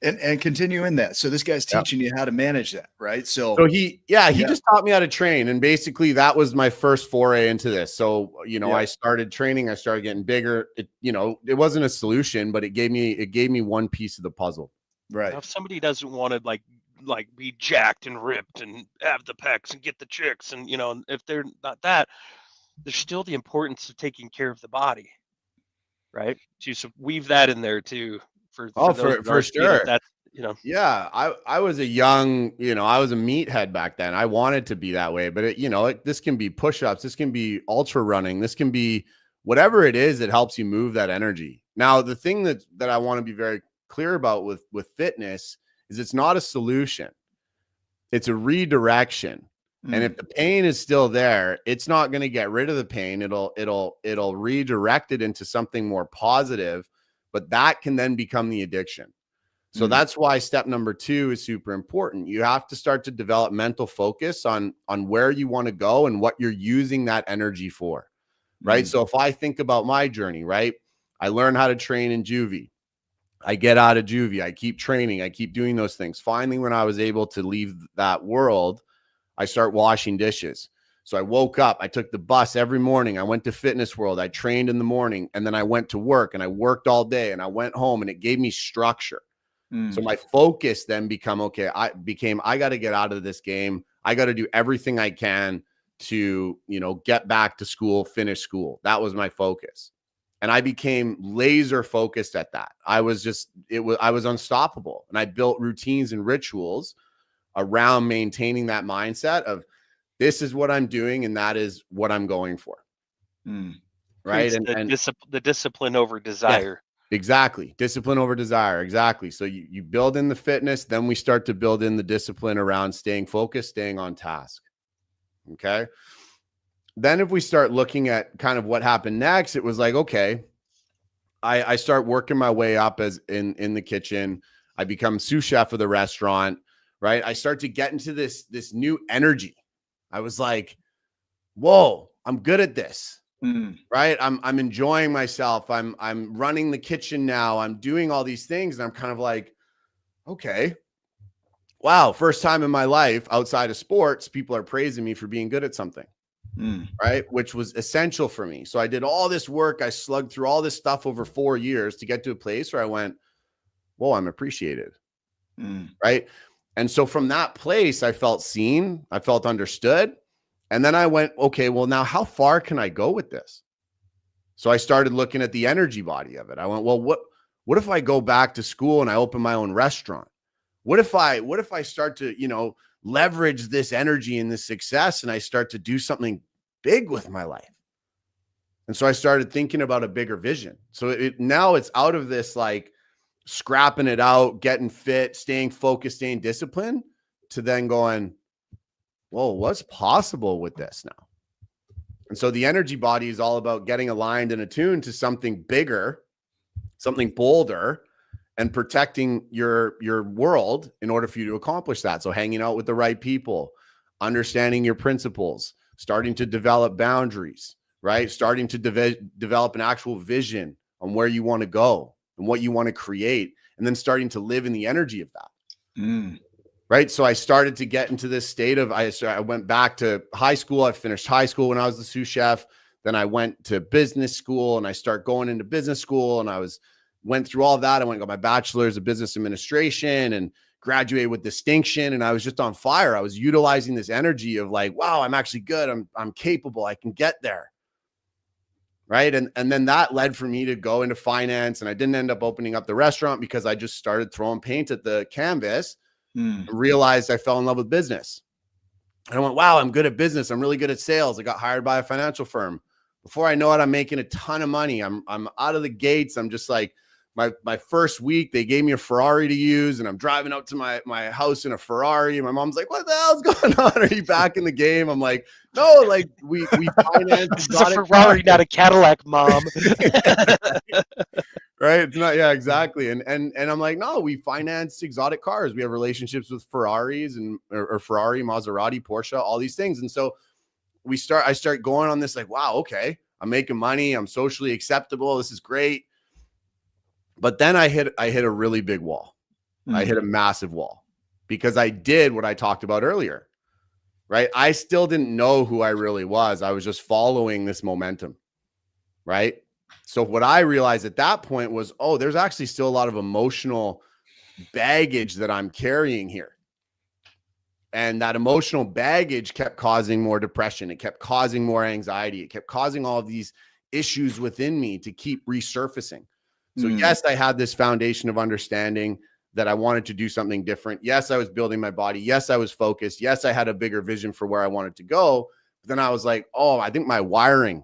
Speaker 2: And continue in that. So this guy's teaching you how to manage that, right? So
Speaker 3: he just taught me how to train. And basically that was my first foray into this. So, you know, I started training, I started getting bigger. It wasn't a solution, but it gave me one piece of the puzzle.
Speaker 2: Right.
Speaker 1: Now, if somebody doesn't want to like be jacked and ripped and have the pecs and get the chicks, and if they're not that, there's still the importance of taking care of the body, right? So weave that in there too. For
Speaker 3: sure.
Speaker 1: That's
Speaker 3: Yeah, I was a young, I was a meathead back then. I wanted to be that way, but this can be push-ups, this can be ultra running, this can be whatever it is that helps you move that energy. Now, the thing that I want to be very clear about with fitness is it's not a solution. It's a redirection. And if the pain is still there, it's not going to get rid of the pain. It'll redirect it into something more positive, but that can then become the addiction. So that's why step number 2 is super important. You have to start to develop mental focus on where you want to go and what you're using that energy for, right? So if I think about my journey, right? I learned how to train in juvie. I get out of juvie. I keep training. I keep doing those things. Finally, when I was able to leave that world, I start washing dishes. So I woke up, I took the bus every morning. I went to Fitness World. I trained in the morning, and then I went to work and I worked all day, and I went home, and it gave me structure. So my focus then I got to get out of this game. I got to do everything I can to, get back to school, finish school. That was my focus. And I became laser focused at that. I was unstoppable. And I built routines and rituals around maintaining that mindset of this is what I'm doing and that is what I'm going for. Right.
Speaker 1: And the discipline over desire.
Speaker 3: Yeah. Exactly. Discipline over desire. Exactly. So you build in the fitness, then we start to build in the discipline around staying focused, staying on task. Okay. Then if we start looking at kind of what happened next, it was like, okay, I start working my way up as in the kitchen. I become sous chef of the restaurant, right? I start to get into this new energy. I was like, whoa, I'm good at this. Right. I'm enjoying myself. I'm running the kitchen now. I'm doing all these things. And I'm kind of like, okay, wow. First time in my life outside of sports, people are praising me for being good at something. Right. Which was essential for me. So I did all this work. I slugged through all this stuff over 4 years to get to a place where I went, whoa, I'm appreciated. Right. And so from that place, I felt seen. I felt understood. And then I went, okay, well, now how far can I go with this? So I started looking at the energy body of it. I went, well, what if I go back to school and I open my own restaurant? What if I start to, leverage this energy and this success and I start to do something big with my life? And so I started thinking about a bigger vision. So now it's out of this like scrapping it out, getting fit, staying focused, staying disciplined, to then going, whoa, what's possible with this now? And so the energy body is all about getting aligned and attuned to something bigger, something bolder, and protecting your world in order for you to accomplish that. So hanging out with the right people, understanding your principles, starting to develop boundaries, right? Starting to develop an actual vision on where you want to go and what you want to create, and then starting to live in the energy of that. Right. So I started to get into this state of, I went back to high school. I finished high school when I was the sous chef. Then I went to business school and I started going into business school, and went through all that. I went and got my bachelor's of business administration and graduated with distinction. And I was just on fire. I was utilizing this energy of like, wow, I'm actually good. I'm capable. I can get there. Right. And then that led for me to go into finance. And I didn't end up opening up the restaurant because I just started throwing paint at the canvas. Realized I fell in love with business. And I went, wow, I'm good at business. I'm really good at sales. I got hired by a financial firm. Before I know it, I'm making a ton of money. I'm out of the gates. I'm just like my first week, they gave me a Ferrari to use, and I'm driving up to my house in a Ferrari. And my mom's like, "What the hell's going on? Are you back in the game?" I'm like, "No, like we financed
Speaker 1: this is a Ferrari, not a Cadillac, Mom."
Speaker 3: Right? It's not, yeah, exactly. And I'm like, "No, we finance exotic cars. We have relationships with Ferraris or Ferrari, Maserati, Porsche, all these things." And so I start going on this like, wow, okay, I'm making money, I'm socially acceptable, this is great. But then I hit a really big wall. I hit a massive wall because I did what I talked about earlier, right? I still didn't know who I really was. I was just following this momentum, right? So what I realized at that point was, oh, there's actually still a lot of emotional baggage that I'm carrying here. And that emotional baggage kept causing more depression. It kept causing more anxiety. It kept causing all of these issues within me to keep resurfacing. So yes, I had this foundation of understanding that I wanted to do something different. Yes, I was building my body. Yes, I was focused. Yes, I had a bigger vision for where I wanted to go. But then I was like, oh, I think my wiring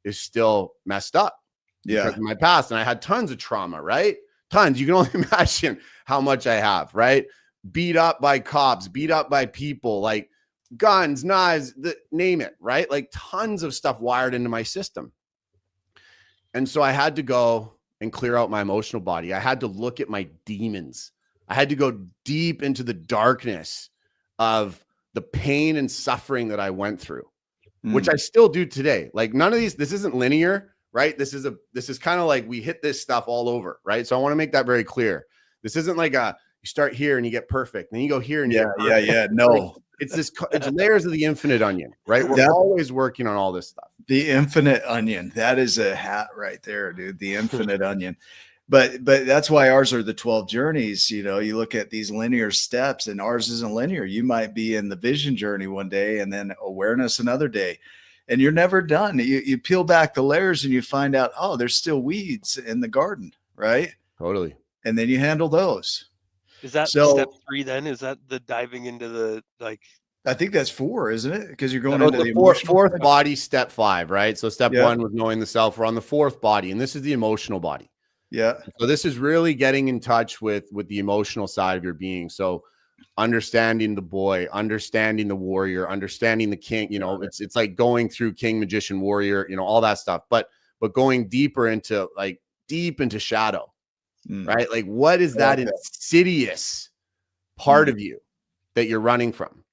Speaker 3: is still messed up because of my past. And I had tons of trauma, right? Tons. You can only imagine how much I have, right? Beat up by cops, beat up by people, like guns, knives, name it, right? Like tons of stuff wired into my system. And so I had to go and clear out my emotional body. I had to look at my demons. I had to go deep into the darkness of the pain and suffering that I went through, which I still do today. Like none of this isn't linear, right? This is kind of like we hit this stuff all over, right? So I want to make that very clear. This isn't like you start here and you get perfect. Then you go here and
Speaker 2: no.
Speaker 3: It's layers of the infinite onion, right? We're always working on all this stuff.
Speaker 2: The infinite onion. That is a hat right there, dude. The infinite onion. But that's why ours are the 12 journeys. You know, you look at these linear steps and ours isn't linear. You might be in the vision journey one day and then awareness another day. And you're never done. You peel back the layers and you find out, oh, there's still weeds in the garden, right?
Speaker 3: Totally.
Speaker 2: And then you handle those.
Speaker 1: Is that step 3 then? Is that the diving into the
Speaker 2: I think that's 4, isn't it? Because you're going into the
Speaker 3: fourth body, step 5, right? So step 1 was knowing the self. We're on the 4th body, and this is the emotional body.
Speaker 2: Yeah.
Speaker 3: So this is really getting in touch with the emotional side of your being. So understanding the boy, understanding the warrior, understanding the king. You know, it's like going through king, magician, warrior. You know, all that stuff. But going deeper into deep into shadow. Right? Like what is that insidious part of you that you're running from?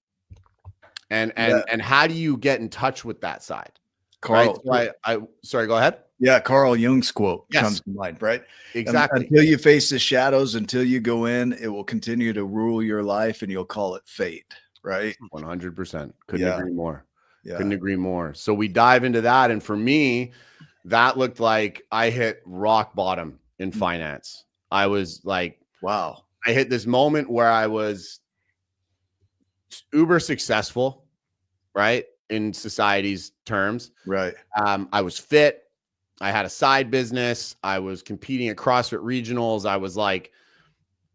Speaker 3: And how do you get in touch with that side?
Speaker 2: Carl,
Speaker 3: right? So sorry, go ahead.
Speaker 2: Yeah, Carl Jung's quote comes to mind, right?
Speaker 3: Exactly.
Speaker 2: Until you face the shadows, until you go in, it will continue to rule your life and you'll call it fate, right?
Speaker 3: 100%. Couldn't agree more.
Speaker 2: Yeah.
Speaker 3: Couldn't agree more. So we dive into that. And for me, that looked like I hit rock bottom in finance. I was like,
Speaker 2: wow.
Speaker 3: I hit this moment where I was uber successful, right? In society's terms.
Speaker 2: Right.
Speaker 3: I was fit. I had a side business. I was competing at CrossFit regionals.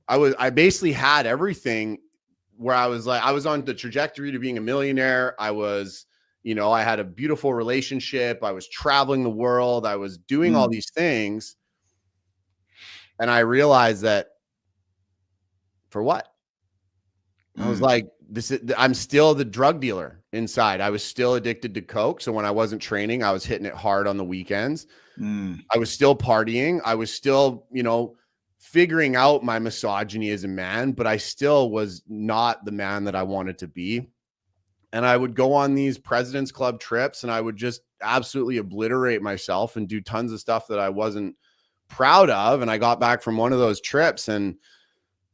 Speaker 3: I basically had everything where I was on the trajectory to being a millionaire. I was, I had a beautiful relationship. I was traveling the world. I was doing all these things. And I realized that for what? I was like, I'm still the drug dealer inside. I was still addicted to Coke. So when I wasn't training, I was hitting it hard on the weekends. I was still partying. I was still, figuring out my misogyny as a man, but I still was not the man that I wanted to be. And I would go on these President's Club trips and I would just absolutely obliterate myself and do tons of stuff that I wasn't proud of. And I got back from one of those trips and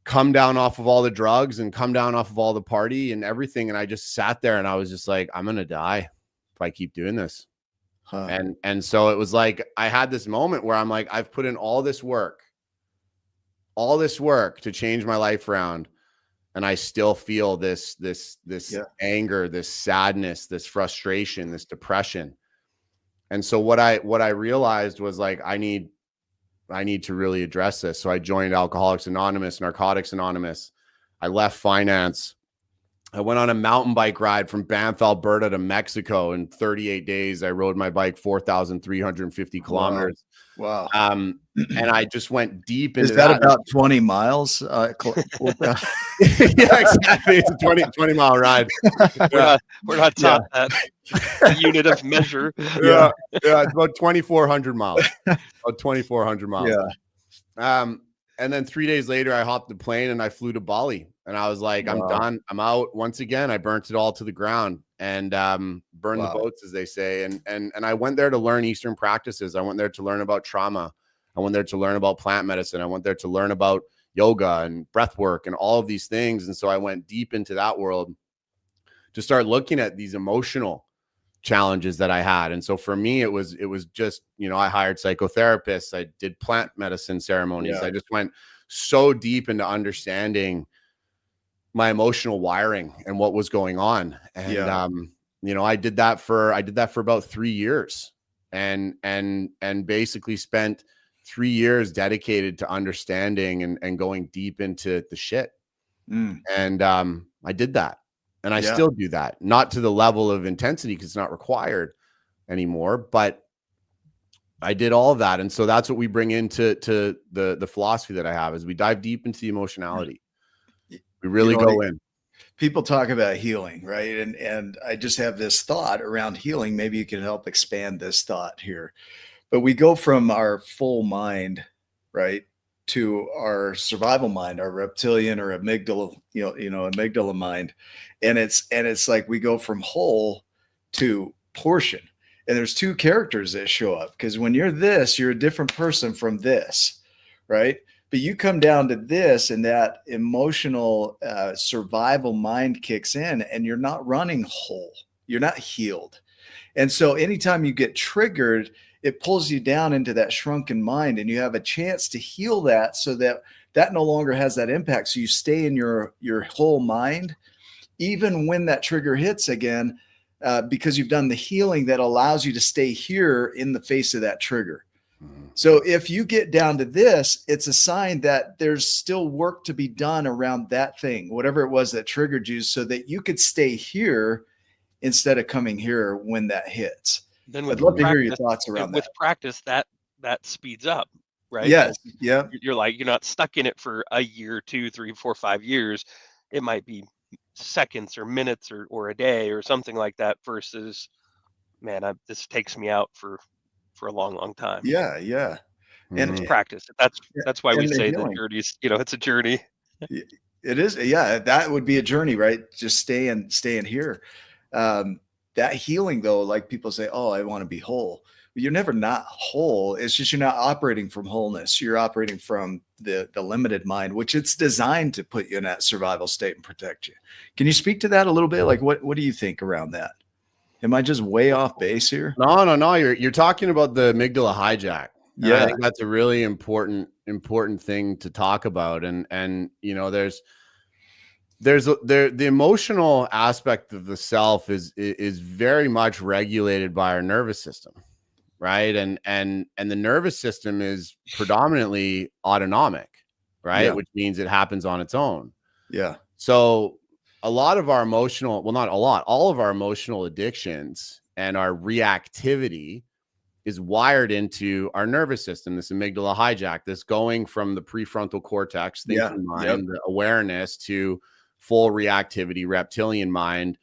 Speaker 3: come down off of all the drugs and come down off of all the party and everything. And I just sat there and I was just like, I'm going to die if I keep doing this. And so it was like, I had this moment where I'm like, I've put in all this work to change my life around. And I still feel this anger, this sadness, this frustration, this depression. And so what I realized was like, I need to really address this. So I joined Alcoholics Anonymous, Narcotics Anonymous. I left finance I went on a mountain bike ride from Banff, Alberta to Mexico in 38 days. I rode my bike 4,350 kilometers.
Speaker 2: Wow.
Speaker 3: And I just went deep into
Speaker 2: Is that about 20 miles?
Speaker 3: Yeah, exactly. It's a 20 mile ride.
Speaker 1: We're not taught that the unit of measure.
Speaker 3: Yeah. It's about 2,400 miles. About 2,400 miles.
Speaker 2: Yeah.
Speaker 3: And then 3 days later, I hopped the plane and I flew to Bali. And I was like, I'm done. I'm out. Once again, I burnt it all to the ground and burned the boats, as they say. And I went there to learn Eastern practices. I went there to learn about trauma. I went there to learn about plant medicine. I went there to learn about yoga and breath work and all of these things. And so I went deep into that world to start looking at these emotional challenges that I had. And so for me, it was just, I hired psychotherapists. I did plant medicine ceremonies. I just went so deep into understanding my emotional wiring and what was going on. And, I did that for about 3 years and basically spent 3 years dedicated to understanding and going deep into the shit. And I did that. And I still do that, not to the level of intensity because it's not required anymore, but I did all of that. And so that's what we bring into the philosophy that I have is we dive deep into the emotionality. We really go in.
Speaker 2: People talk about healing, right? And I just have this thought around healing. Maybe you can help expand this thought here. But we go from our full mind, right, to our survival mind, our reptilian or amygdala, amygdala mind. And it's like we go from whole to portion. And there's two characters that show up because when you're this, you're a different person from this, right? But you come down to this and that emotional survival mind kicks in and you're not running whole. You're not healed. And so anytime you get triggered, it pulls you down into that shrunken mind and you have a chance to heal that so that no longer has that impact. So you stay in your whole mind, even when that trigger hits again, because you've done the healing that allows you to stay here in the face of that trigger. So if you get down to this, it's a sign that there's still work to be done around that thing, whatever it was that triggered you, so that you could stay here instead of coming here when that hits.
Speaker 1: Then
Speaker 2: I'd love to hear your thoughts around that.
Speaker 1: With practice, that speeds up, right?
Speaker 2: Yes. Yeah.
Speaker 1: You're not stuck in it for a year, 2, 3, 4, 5 years. It might be seconds or minutes or a day or something like that versus, man, this takes me out for a long time.
Speaker 2: Yeah.
Speaker 1: And it's practice. That's why we say the journey's, it's a journey.
Speaker 2: It is. Yeah. That would be a journey, right? Just staying here. That healing though, like people say, oh, I want to be whole. You're never not whole. It's just, you're not operating from wholeness. You're operating from the limited mind, which it's designed to put you in that survival state and protect you. Can you speak to that a little bit? Like, what do you think around that? Am I just way off base here?
Speaker 3: No. You're talking about the amygdala hijack. Yeah, I think that's a really important thing to talk about. And there's the emotional aspect of the self is very much regulated by our nervous system, right? And the nervous system is predominantly autonomic, right? Yeah. Which means it happens on its own.
Speaker 2: Yeah.
Speaker 3: So a lot of our emotional, well, not a lot, all of our emotional addictions and our reactivity is wired into our nervous system, this amygdala hijack, this going from the prefrontal cortex, thinking mind, the awareness, to full reactivity, reptilian mind,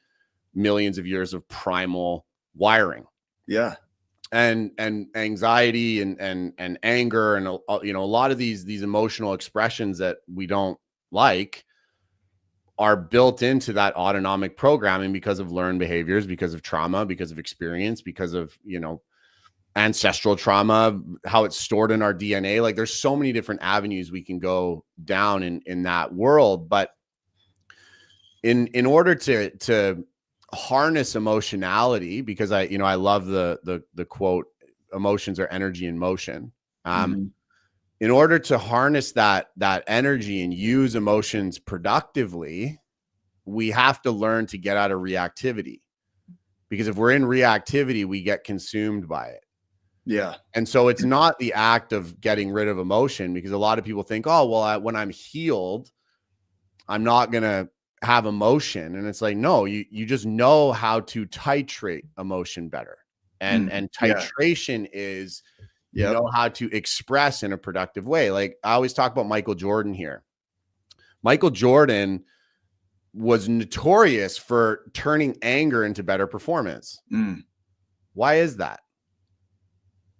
Speaker 3: millions of years of primal wiring.
Speaker 2: Yeah.
Speaker 3: And anxiety and anger and a lot of these emotional expressions that we don't like are built into that autonomic programming because of learned behaviors, because of trauma, because of experience, because of, ancestral trauma, how it's stored in our DNA. Like there's so many different avenues we can go down in that world. But in order to harness emotionality, because I love the quote, emotions are energy in motion. In order to harness that energy and use emotions productively, we have to learn to get out of reactivity, because if we're in reactivity, we get consumed by it.
Speaker 2: Yeah.
Speaker 3: And so it's not the act of getting rid of emotion, because a lot of people think, oh, well, when I'm healed, I'm not going to have emotion. And it's like, no, you just know how to titrate emotion better. And titration is, you know how to express in a productive way. Like I always talk about Michael Jordan here. Michael Jordan was notorious for turning anger into better performance. Why is that?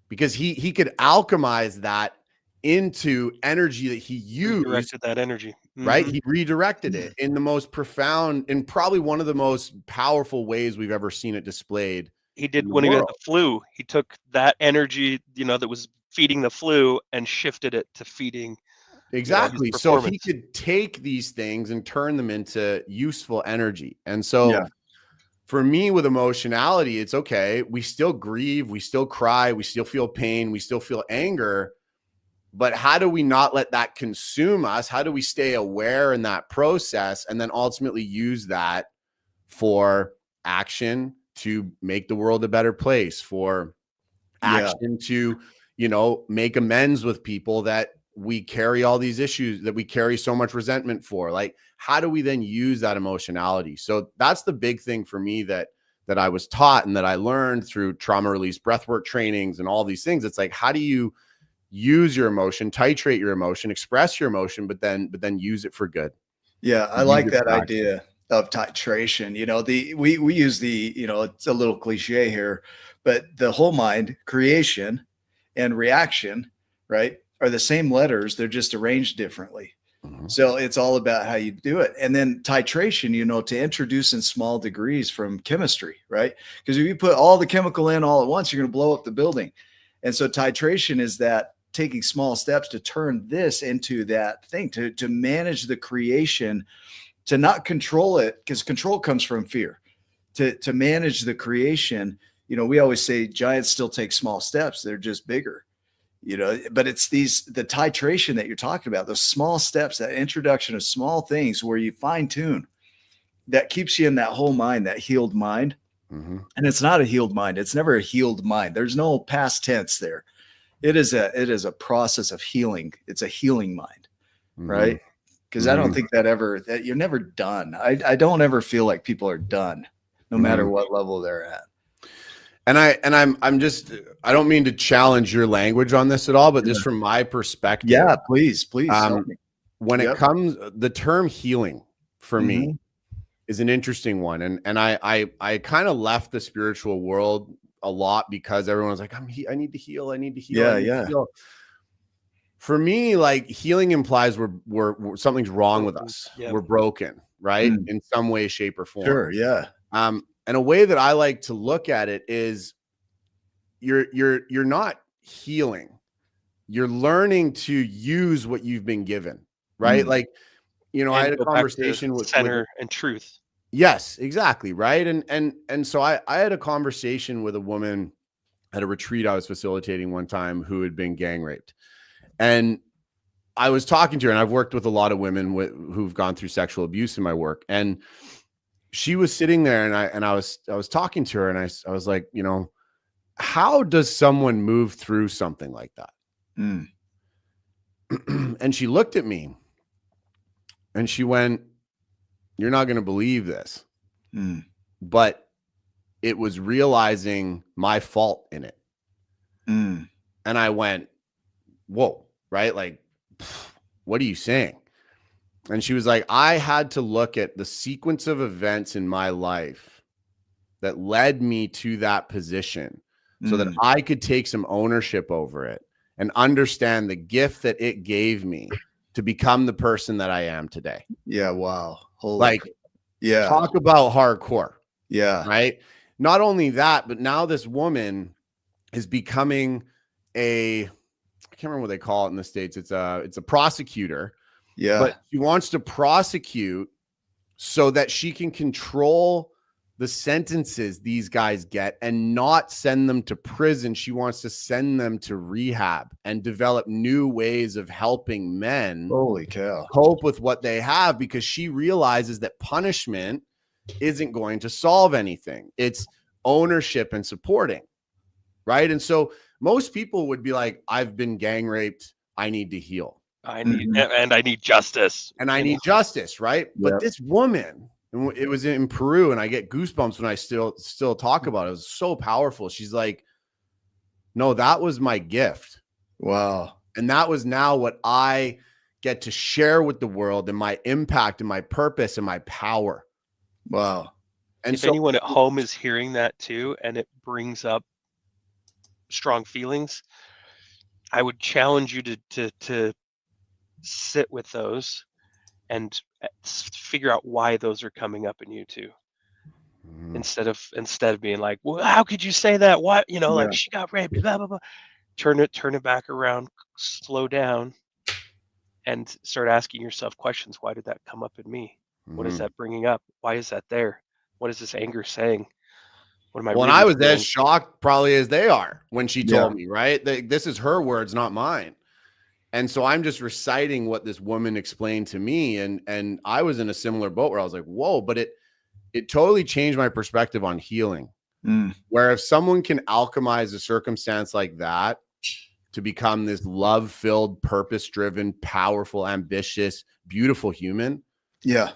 Speaker 3: Because he could alchemize that into energy that he used.
Speaker 1: Redirected that energy.
Speaker 3: Right? He redirected it in the most profound and probably one of the most powerful ways we've ever seen it displayed.
Speaker 1: He did when he got the flu. He took that energy, that was feeding the flu and shifted it to feeding.
Speaker 3: Exactly. So he could take these things and turn them into useful energy. And so for me with emotionality, it's okay. We still grieve, we still cry, we still feel pain, we still feel anger. But how do we not let that consume us? How do we stay aware in that process and then ultimately use that for action to make the world a better place, for action to, make amends with people that we carry all these issues, that we carry so much resentment for? Like, how do we then use that emotionality? So that's the big thing for me that I was taught and that I learned through trauma release breathwork trainings and all these things. It's like, how do you use your emotion, titrate your emotion, express your emotion, but then use it for good?
Speaker 2: Yeah, I like that idea of titration. We use it's a little cliche here, but the whole mind, creation and reaction, right, are the same letters. They're just arranged differently. So it's all about how you do it. And then titration, to introduce in small degrees from chemistry, right? Because if you put all the chemical in all at once, you're going to blow up the building. And so titration is that taking small steps to turn this into that thing, to manage the creation, to not control it, because control comes from fear. To manage the creation, we always say giants still take small steps. They're just bigger, but it's the titration that you're talking about, those small steps, that introduction of small things where you fine tune, that keeps you in that whole mind, that healed mind. And it's not a healed mind. It's never a healed mind. There's no past tense there. It is a process of healing. It's a healing mind, right? Because I don't think that you're never done. I don't ever feel like people are done, no matter what level they're at.
Speaker 3: And I'm just, I don't mean to challenge your language on this at all, but just from my perspective.
Speaker 2: Yeah, please.
Speaker 3: When it comes, the term healing for me is an interesting one. And I kind of left the spiritual world a lot because everyone's like, I need to heal. I need to heal. Heal. For me, like, healing implies we're something's wrong with us. We're broken, right? In some way, shape, or form.
Speaker 2: Sure. Yeah.
Speaker 3: And a way that I like to look at it is you're not healing. You're learning to use what you've been given, right? Like, I had a conversation with
Speaker 1: center and truth.
Speaker 3: Yes, exactly. Right. And so I had a conversation with a woman at a retreat I was facilitating one time who had been gang raped. And I was talking to her, and I've worked with a lot of women who've gone through sexual abuse in my work. And she was sitting there, and I was talking to her, and I was like, how does someone move through something like that? And she looked at me and she went, "You're not going to believe this." But it was realizing my fault in it. And I went, whoa, right? Like, what are you saying? And she was like, I had to look at the sequence of events in my life that led me to that position so that I could take some ownership over it and understand the gift that it gave me to become the person that I am today.
Speaker 2: Yeah. Wow.
Speaker 3: Talk about hardcore.
Speaker 2: Yeah.
Speaker 3: Right. Not only that, but now this woman is becoming I can't remember what they call it in the States. It's a prosecutor.
Speaker 2: Yeah.
Speaker 3: But she wants to prosecute so that she can control the sentences these guys get and not send them to prison. She wants to send them to rehab and develop new ways of helping men
Speaker 2: Holy cow.
Speaker 3: cope with what they have, because she realizes that punishment isn't going to solve anything. It's ownership and supporting, right? And so most people would be like, I've been gang raped, I need to heal.
Speaker 1: I need justice.
Speaker 3: And I need justice, right?
Speaker 2: Yeah.
Speaker 3: But this woman, it was in Peru, and I get goosebumps when I still talk about it. It was so powerful. She's like, no, that was my gift.
Speaker 2: Wow.
Speaker 3: And that was now what I get to share with the world, and my impact and my purpose and my power.
Speaker 2: Wow.
Speaker 3: And
Speaker 1: if anyone at home is hearing that too, and it brings up strong feelings, I would challenge you to sit with those and figure out why those are coming up in you too. Instead of being like, well, how could you say that? What, like she got raped, blah, blah, blah. Turn it back around, slow down, and start asking yourself questions. Why did that come up in me? What is that bringing up? Why is that there? What is this anger saying? What am I?
Speaker 3: Well,
Speaker 1: really
Speaker 3: I was
Speaker 1: feeling?
Speaker 3: as shocked probably as they are when she told me, right? This is her words, not mine. And so I'm just reciting what this woman explained to me. And I was in a similar boat where I was like, whoa, but it totally changed my perspective on healing. Where if someone can alchemize a circumstance like that to become this love-filled, purpose-driven, powerful, ambitious, beautiful human.
Speaker 2: Yeah.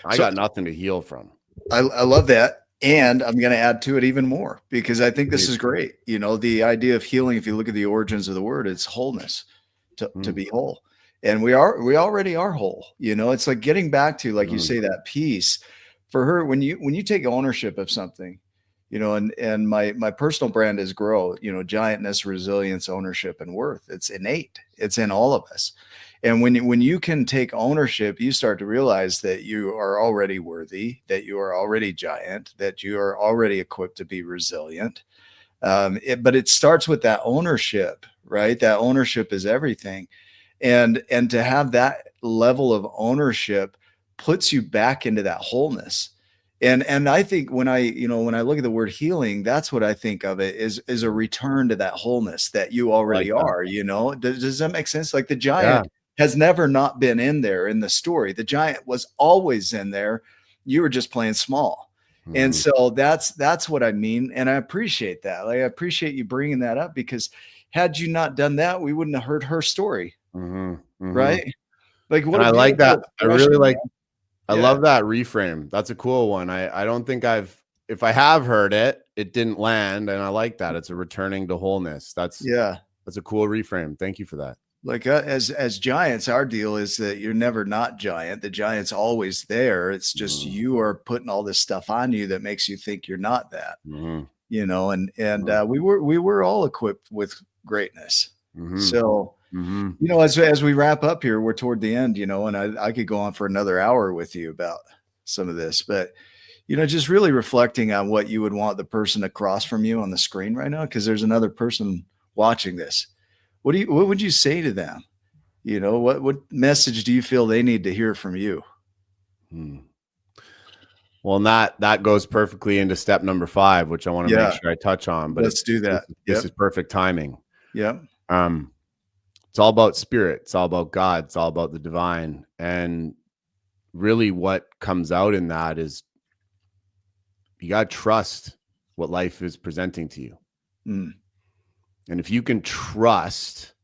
Speaker 3: I got nothing to heal from.
Speaker 2: I love that. And I'm going to add to it even more, because I think this is great. The idea of healing, if you look at the origins of the word, it's wholeness, to be whole. And we already are whole. It's like getting back to, like you say, that peace for her. When you take ownership of something, and my personal brand is grow, giantness, resilience, ownership, and worth. It's innate. It's in all of us. And when you can take ownership, you start to realize that you are already worthy, that you are already giant, that you are already equipped to be resilient. But it starts with that ownership, right? That ownership is everything. And to have that level of ownership puts you back into that wholeness. And I think when I look at the word healing, that's what I think of it is a return to that wholeness that you already are. Does that make sense? Like the giant has never not been in there in the story. The giant was always in there. You were just playing small. And so that's what I mean. And I appreciate that. Like, I appreciate you bringing that up, because had you not done that, we wouldn't have heard her story. Right. Like, what
Speaker 3: I like that. I really like, I love that reframe. That's a cool one. I don't think if I have heard it, it didn't land. And I like that. It's a returning to wholeness. That's a cool reframe. Thank you for that.
Speaker 2: Like as giants, our deal is that you're never not giant. The giant's always there. It's just you are putting all this stuff on you that makes you think you're not that. And we were all equipped with greatness. So as we wrap up here, we're toward the end. And I could go on for another hour with you about some of this, but just really reflecting on what you would want the person across from you on the screen right now, because there's another person watching this. What would you say to them? What message do you feel they need to hear from you?
Speaker 3: Well, that goes perfectly into step number 5, which I want to make sure I touch on. But
Speaker 2: let's do that.
Speaker 3: This is perfect timing.
Speaker 2: Yeah.
Speaker 3: It's all about spirit. It's all about God. It's all about the divine. And really what comes out in that is you got to trust what life is presenting to you. And if you can trust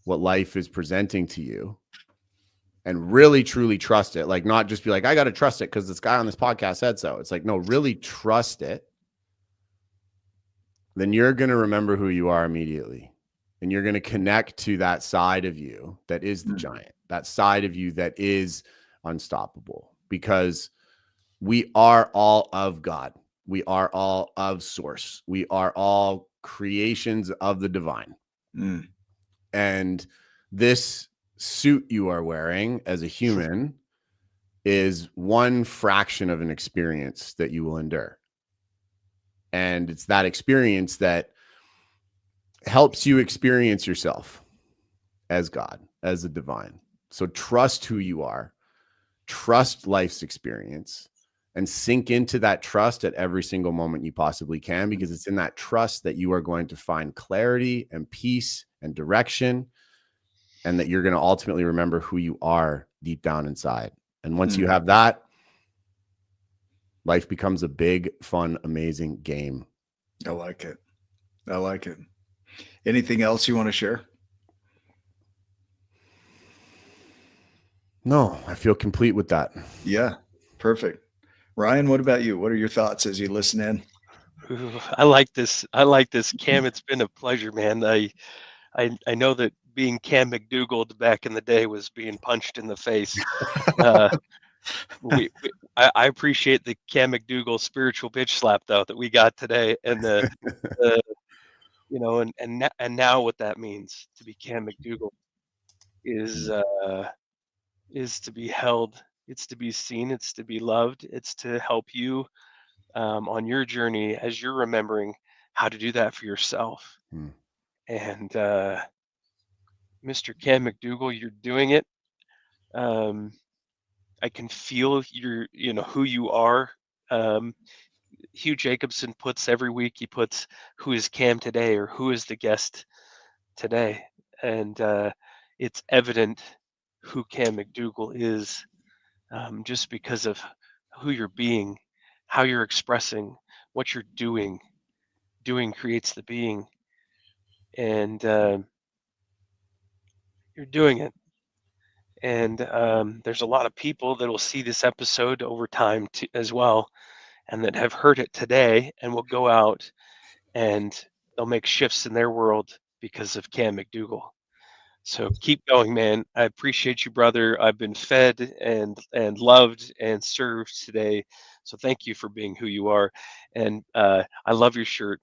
Speaker 3: what life is presenting to you and really, truly trust it, like not just be like, I got to trust it because this guy on this podcast said so. It's like, no, really trust it. Then you're going to remember who you are immediately. And you're going to connect to that side of you that is the giant, that side of you that is unstoppable, because we are all of God. We are all of source. We are all creations of the divine. And this suit you are wearing as a human is one fraction of an experience that you will endure. And it's that experience that helps you experience yourself as God, as the divine. So trust who you are, trust life's experience, and sink into that trust at every single moment you possibly can, because it's in that trust that you are going to find clarity and peace and direction, and that you're going to ultimately remember who you are deep down inside. And once you have that, life becomes a big, fun, amazing game.
Speaker 2: I like it. Anything else you want to share?
Speaker 3: No, I feel complete with that.
Speaker 2: Yeah, perfect. Ryan, what about you? What are your thoughts as you listen in?
Speaker 1: Ooh, I like this. I like this, Cam. It's been a pleasure, man. I know that being Cam MacDougall back in the day was being punched in the face. Uh, I appreciate the Cam MacDougall spiritual bitch slap though that we got today, and the you know, and now what that means to be Cam MacDougall is to be held. It's to be seen. It's to be loved. It's to help you on your journey as you're remembering how to do that for yourself.
Speaker 3: Hmm.
Speaker 1: And Mr. Cam MacDougall, you're doing it. Um, I can feel who you are. Um, Hugh Jacobson puts every week, he puts who is Cam today or who is the guest today. And it's evident who Cam MacDougall is just because of who you're being, how you're expressing, what you're doing. Doing creates the being. And you're doing it. And there's a lot of people that will see this episode over time as well, and that have heard it today and will go out and they'll make shifts in their world because of Cam MacDougall. So keep going, man. I appreciate you, brother. I've been fed and loved and served today. So thank you for being who you are. And I love your shirt,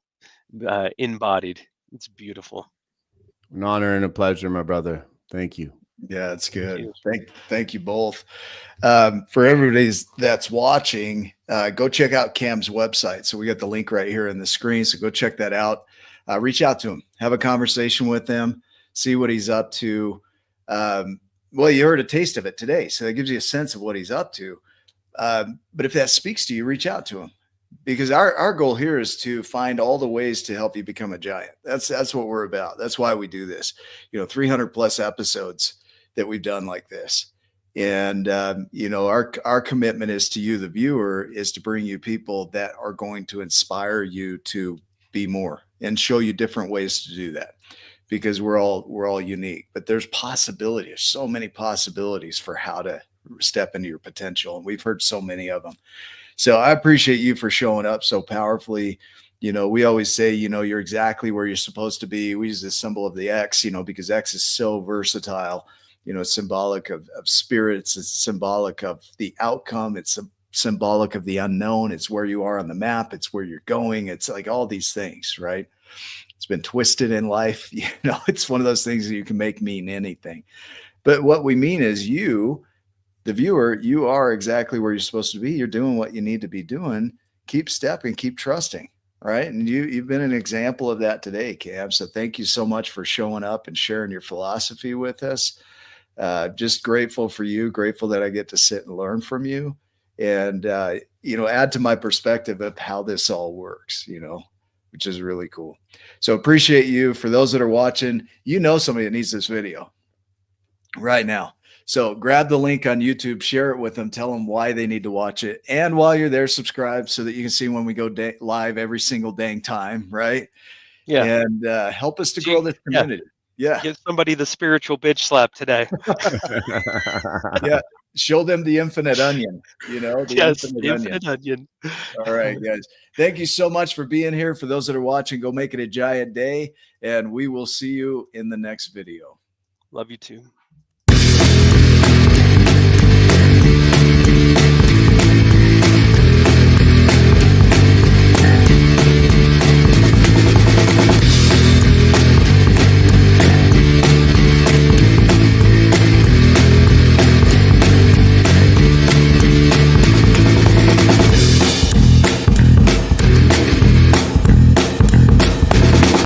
Speaker 1: Inbodied. It's beautiful.
Speaker 3: An honor and a pleasure, my brother. Thank you.
Speaker 2: Yeah, it's good. Thank you both. For everybody that's watching, go check out Cam's website. So we got the link right here in the screen. So go check that out. Reach out to him, have a conversation with him, see what he's up to. Well, you heard a taste of it today, so that gives you a sense of what he's up to. But if that speaks to you, reach out to him, because our goal here is to find all the ways to help you become a giant. That's what we're about. That's why we do this. 300 plus episodes that we've done like this. And, our commitment is to you, the viewer, is to bring you people that are going to inspire you to be more and show you different ways to do that, because we're all unique, but there's possibilities. There's so many possibilities for how to step into your potential. And we've heard so many of them. So I appreciate you for showing up so powerfully. We always say, you're exactly where you're supposed to be. We use the symbol of the X, because X is so versatile. It's symbolic of spirits. It's symbolic of the outcome. It's symbolic of the unknown. It's where you are on the map. It's where you're going. It's like all these things, right? It's been twisted in life. It's one of those things that you can make mean anything. But what we mean is you, the viewer, you are exactly where you're supposed to be. You're doing what you need to be doing. Keep stepping, keep trusting. Right. And you've been an example of that today, Cam. So thank you so much for showing up and sharing your philosophy with us. Just grateful for you, grateful that I get to sit and learn from you and, add to my perspective of how this all works, which is really cool. So appreciate you. For those that are watching, somebody that needs this video right now. So grab the link on YouTube, share it with them, tell them why they need to watch it. And while you're there, subscribe so that you can see when we go live every single dang time. Right.
Speaker 1: Yeah.
Speaker 2: And help us to grow this community. Yeah.
Speaker 1: Give somebody the spiritual bitch slap today.
Speaker 2: Yeah. Show them the infinite onion,
Speaker 1: infinite onion.
Speaker 2: All right, guys. Thank you so much for being here. For those that are watching, go make it a giant day. And we will see you in the next video.
Speaker 1: Love you too.